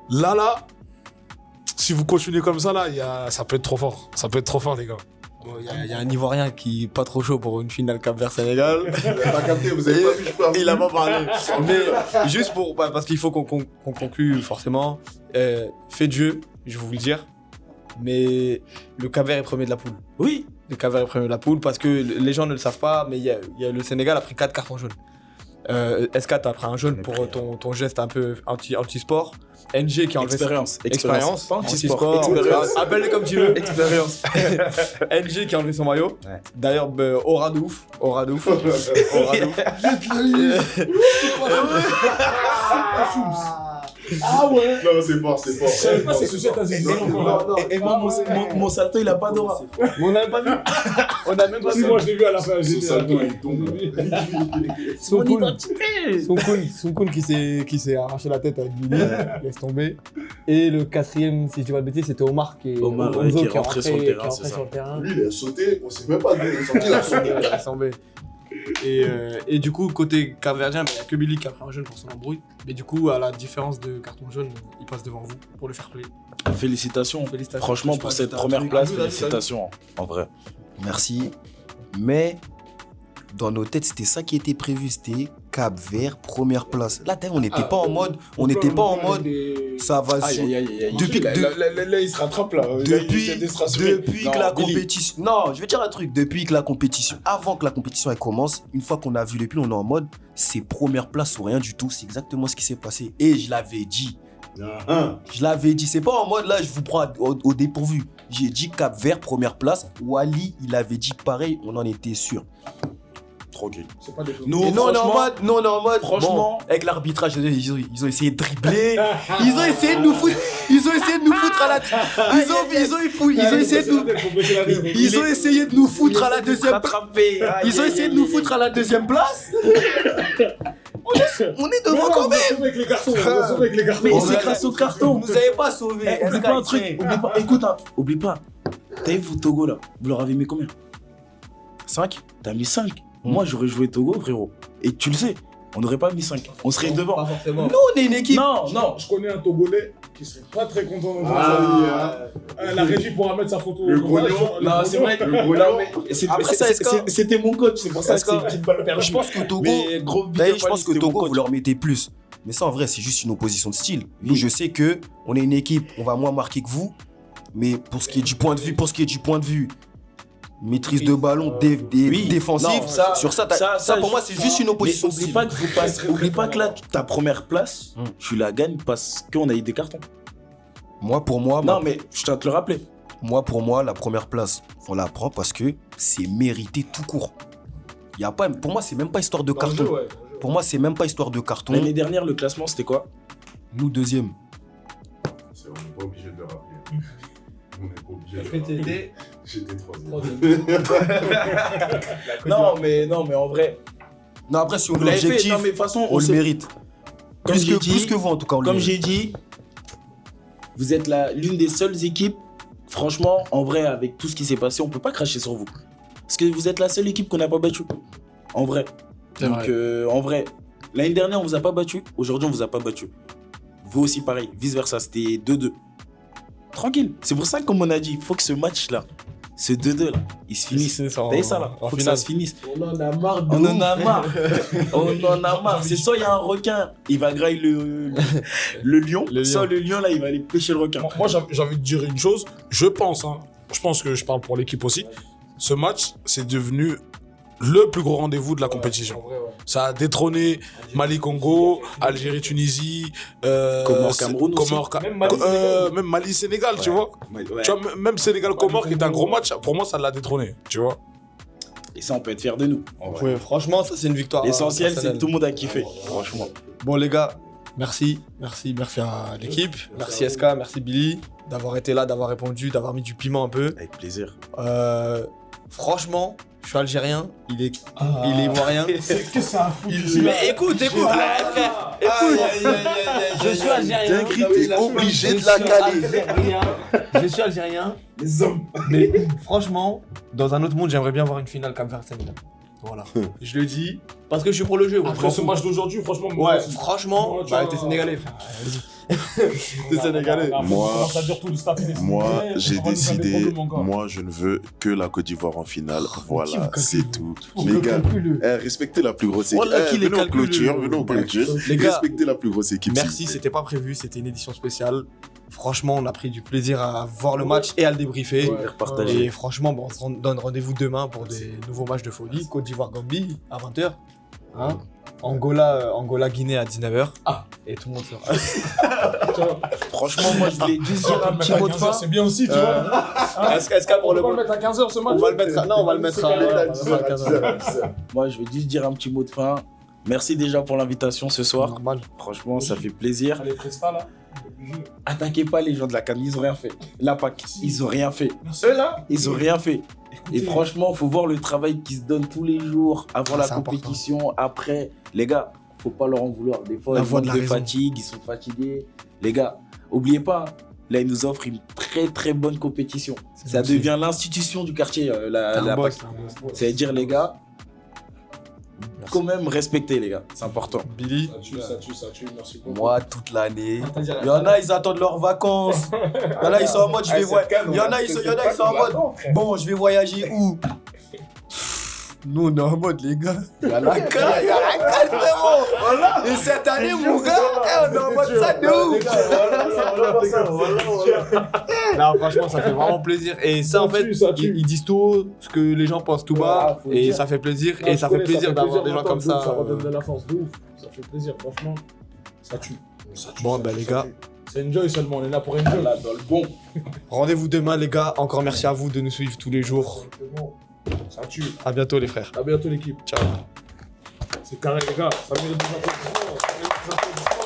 là, si vous continuez comme ça, là, ça peut être trop fort. Ça peut être trop fort, les gars. Il y a un Ivoirien qui est pas trop chaud pour une finale Cap-Vert-Sénégal. Vous avez pas capté, vous avez pas vu, je peux Il a pas parlé. Mais juste parce qu'il faut qu'on conclue forcément. Fait de jeu, je vais vous le dire. Mais le Cap-Vert est premier de la poule. Oui. Le Cap-Vert est premier de la poule parce que les gens ne le savent pas, mais il y a le Sénégal a pris 4 cartons jaunes. SK, t'as pris un jaune pour ton geste un peu anti-sport. NG qui a enlevé Expérience. Pas Anti-sport. anti-sport. Expérience. Appelle-le comme tu veux. Expérience. NG qui a enlevé son maillot. Ouais. D'ailleurs, aura de ouf. Aura de ouf. Ah ouais. Non, c'est fort, c'est fort. Je savais pas c'est aux États-Unis. Et moi, mon salto, il a pas d'aura. Mais on n'a même pas vu. On n'a même pas Si, vu. moi je l'ai vu à la fin. Son salto, il tombe. Son Kun qui s'est arraché la tête avec Billy, laisse tomber. Et le quatrième, si je dis pas de bêtises, c'était Omar qui est Qui est rentré sur le terrain, qui est c'est rentré ça. sur le terrain. Lui, il a sauté, on sait même pas d'où il est sorti, il a sauté. Il laisse tomber. Et du coup, côté capverdien, il n'y a que Billy qui a pris un jaune pour son embrouille. Mais du coup, à la différence de carton jaune, il passe devant vous pour le fair play. Félicitations. Félicitations. Franchement, Je pour sais cette pas, t'as un première truc. place, Vas-y, vas-y. félicitations. En vrai. Merci. Mais dans nos têtes, c'était ça qui était prévu. C'était Cap Vert, première place. Là, on n'était pas en mode. On n'était pas en mode. Ça va Aïe, sur. aïe, aïe, aïe. Depuis que- Là, il se rattrape là. Depuis, Il s'est rassuré. depuis Non, que la Billy. compétition. Non, je vais dire un truc. Depuis que la compétition. Avant que la compétition elle commence, une fois qu'on a vu les pulls, on est en mode. C'est première place ou rien du tout. C'est exactement ce qui s'est passé. Et je l'avais dit. Je l'avais dit. C'est pas en mode là, je vous prends au dépourvu. J'ai dit Cap Vert, première place. Wally, il avait dit pareil. On en était sûr. Tranquille. C'est pas des choses. Nous, Et nous, on est en franchement, mode, nous, on est en mode, franchement- bon, avec l'arbitrage, ils ont essayé de dribbler, ils ont essayé de nous foutre, à la, ils ont essayé de nous, ils ont essayé de nous foutre à la deuxième, rattrapé. ils ont essayé de nous foutre à la deuxième place. On est devant quand même. On avec les cartons. On sauve avec les cartons. Mais On c'est a- grâce au carton. Vous nous avez pas sauvés. Oublie pas un truc. Oublie pas. Écoute, hein, oublie pas. T'as vu vous, Togo là. Vous leur avez mis combien 5. T'as mis 5. Moi, j'aurais joué Togo, frérot. Et tu le sais, on n'aurait pas mis 5. On serait devant. Pas forcément. Nous, on est une équipe. Non, non. Je connais un Togolais qui serait pas très content de Ah, La régie pourra mettre sa photo. Le au montage. grognon. Le Non, grognon. c'est vrai. Le gros Non, mais Après ça, est-ce que- c'était mon coach, c'est pour ça que c'est une petite balle perdue. Je pense que Togo, Mais gros big d'ailleurs, up je à pense lui, que c'était mon Togo, coach. vous leur mettez plus. Mais ça, en vrai, c'est juste une opposition de style. Nous, je sais que on est une équipe, on va moins marquer que vous. Mais pour ce qui est du point de vue, maîtrise de ballon Oui. défensif, Non, ça- sur ça, ça, pour moi, c'est juste une opposition de Oublie style. pas que vous passez. Oublie pas que là, ta première place, tu la gagnes parce qu'on a eu des cartons. Pour moi, Non, mais je tiens à te le rappeler. pour moi, la première place, on la prend parce que c'est mérité tout court. Y a pas, pour moi, c'est même pas histoire de carton. Pour moi, c'est même pas histoire de carton. L'année dernière, le classement, c'était quoi? Nous, deuxième. On n'est pas obligé de le rappeler. On n'est pas obligé de le rappeler. J'étais J'étais troisième. Non, mais en vrai. Non, après, si on Vous est l'avez fait. objectif, Non, mais de toute façon, on le sait- mérite. Comme j'ai dit- Plus que vous, en tout cas, on le Comme mérite. j'ai dit, vous êtes l'une des seules équipes. Franchement, en vrai, avec tout ce qui s'est passé, on peut pas cracher sur vous. Parce que vous êtes la seule équipe qu'on n'a pas battue. En vrai. C'est Donc, vrai. en vrai, l'année dernière, on vous a pas battu. Aujourd'hui, on vous a pas battu. Vous aussi, pareil. Vice versa, c'était 2-2. Tranquille. C'est pour ça, comme on a dit, il faut que ce match-là, ce 2-2 là, il se finisse. C'est ça, T'as vu ça là? en Faut que finale. ça se finisse. On en a marre. On en a marre. On en a marre. C'est soit il y a un requin, il va grailler le lion, Le lion. soit le lion là, il va aller pêcher le requin. Moi, j'ai envie de dire une chose. Je pense que je parle pour l'équipe aussi. Ce match, c'est devenu le plus gros rendez-vous de la compétition. Ça a détrôné Mali-Congo, Algérie-Tunisie, Comores-Cameroun aussi. même Mali-Sénégal, tu vois. Ouais. Tu vois, même Sénégal-Comores qui est un gros match, pour moi, ça l'a détrôné, tu vois. Et ça, on peut être fier de nous. en vrai. Ouais, franchement, ça c'est une victoire. L'essentiel, c'est personnelle. que tout le monde a kiffé. Franchement. Bon les gars, merci à l'équipe, merci SK, merci Billy d'avoir été là, d'avoir répondu, d'avoir mis du piment un peu. Avec plaisir. Franchement, je suis algérien, il est ivoirien. C'est que ça a foutu. Mais écoute, frère, écoute, je suis algérien. T'es obligé de la caler. Je suis algérien, Les hommes. mais franchement, dans un autre monde, j'aimerais bien voir une finale comme Sénégal. Voilà, je le dis parce que je suis pour le jeu. moi, je Après m'en ce fous. match d'aujourd'hui, franchement, Ouais, franchement, tu bah, vois, t'es sénégalais, frère. T'es sénégalais. Moi, j'ai On va nous faire des décidé, problèmes, mon gars. moi, je ne veux que la Côte d'Ivoire en finale. Voilà, calcule. c'est tout. Les gars, respectez la plus grosse équipe. Voilà qu'il est Venez en calculé. clôture, venez en clôture. Les gars, Respectez la plus grosse équipe. merci, s'il vous plaît. c'était pas prévu, c'était une édition spéciale. Franchement, on a pris du plaisir à voir le match et à le débriefer. Ouais. Repartager. Et franchement, bon, on se donne rendez-vous demain pour des nouveaux matchs de folie. Côte d'Ivoire-Gambie à 20h. Hein Angola-Guinée à 19h. Et tout le monde sera. Franchement, moi, je voulais juste dire un petit mot de fin. C'est bien aussi, tu vois. Est-ce qu'à pour On le va le mettre à 15h ce match. On va le mettre à... Non, on va le mettre à... Moi, je vais juste dire un petit mot de fin. Merci déjà pour l'invitation ce soir. Normal. Franchement, ça fait plaisir. Allez, Presta là. Attaquez pas les gens de la CAN, ils ont rien fait. La PAC, ils ont rien fait. Eux là, ils ont rien fait. Et franchement, faut voir le travail qu'ils se donnent tous les jours, avant la C'est compétition, après. Les gars, faut pas leur en vouloir. Des fois, La ils voix de manquent la de raison. fatigue, ils sont fatigués. Les gars, oubliez pas, là, ils nous offrent une très très bonne compétition. Ça aussi. devient l'institution du quartier, T'es la un boss. PAC. C'est-à-dire, les gars, quand même respecter, les gars. C'est important. Billy. Ça tue, merci beaucoup. Moi, toute l'année. Il y en a, ils attendent leurs vacances. Il y en a, ils sont en mode, je vais voyager. Il y en a, ils sont en mode, bon, je vais voyager où? Nous, on est en mode, les gars. Il y a la carte, frérot. Et cette année, mon gars, on est en mode ça de ouf. Là, franchement, ça fait vraiment plaisir. Et ça, en fait, ils disent tout ce que les gens pensent tout bas. faut Et dire. ça fait plaisir. Et ça fait plaisir d'avoir des gens comme ça. Ça redonne de la force de ouf. Ça fait plaisir, franchement. Ça tue. Bon, bah, les gars. C'est enjoy seulement, on est là pour enjoy. Là, dans le bon. Rendez-vous demain, les gars. Encore merci à vous de nous suivre tous les jours. Ça tue. À bientôt, les frères. À bientôt l'équipe. Ciao. C'est carré les gars. Ça mérite des applaudissements.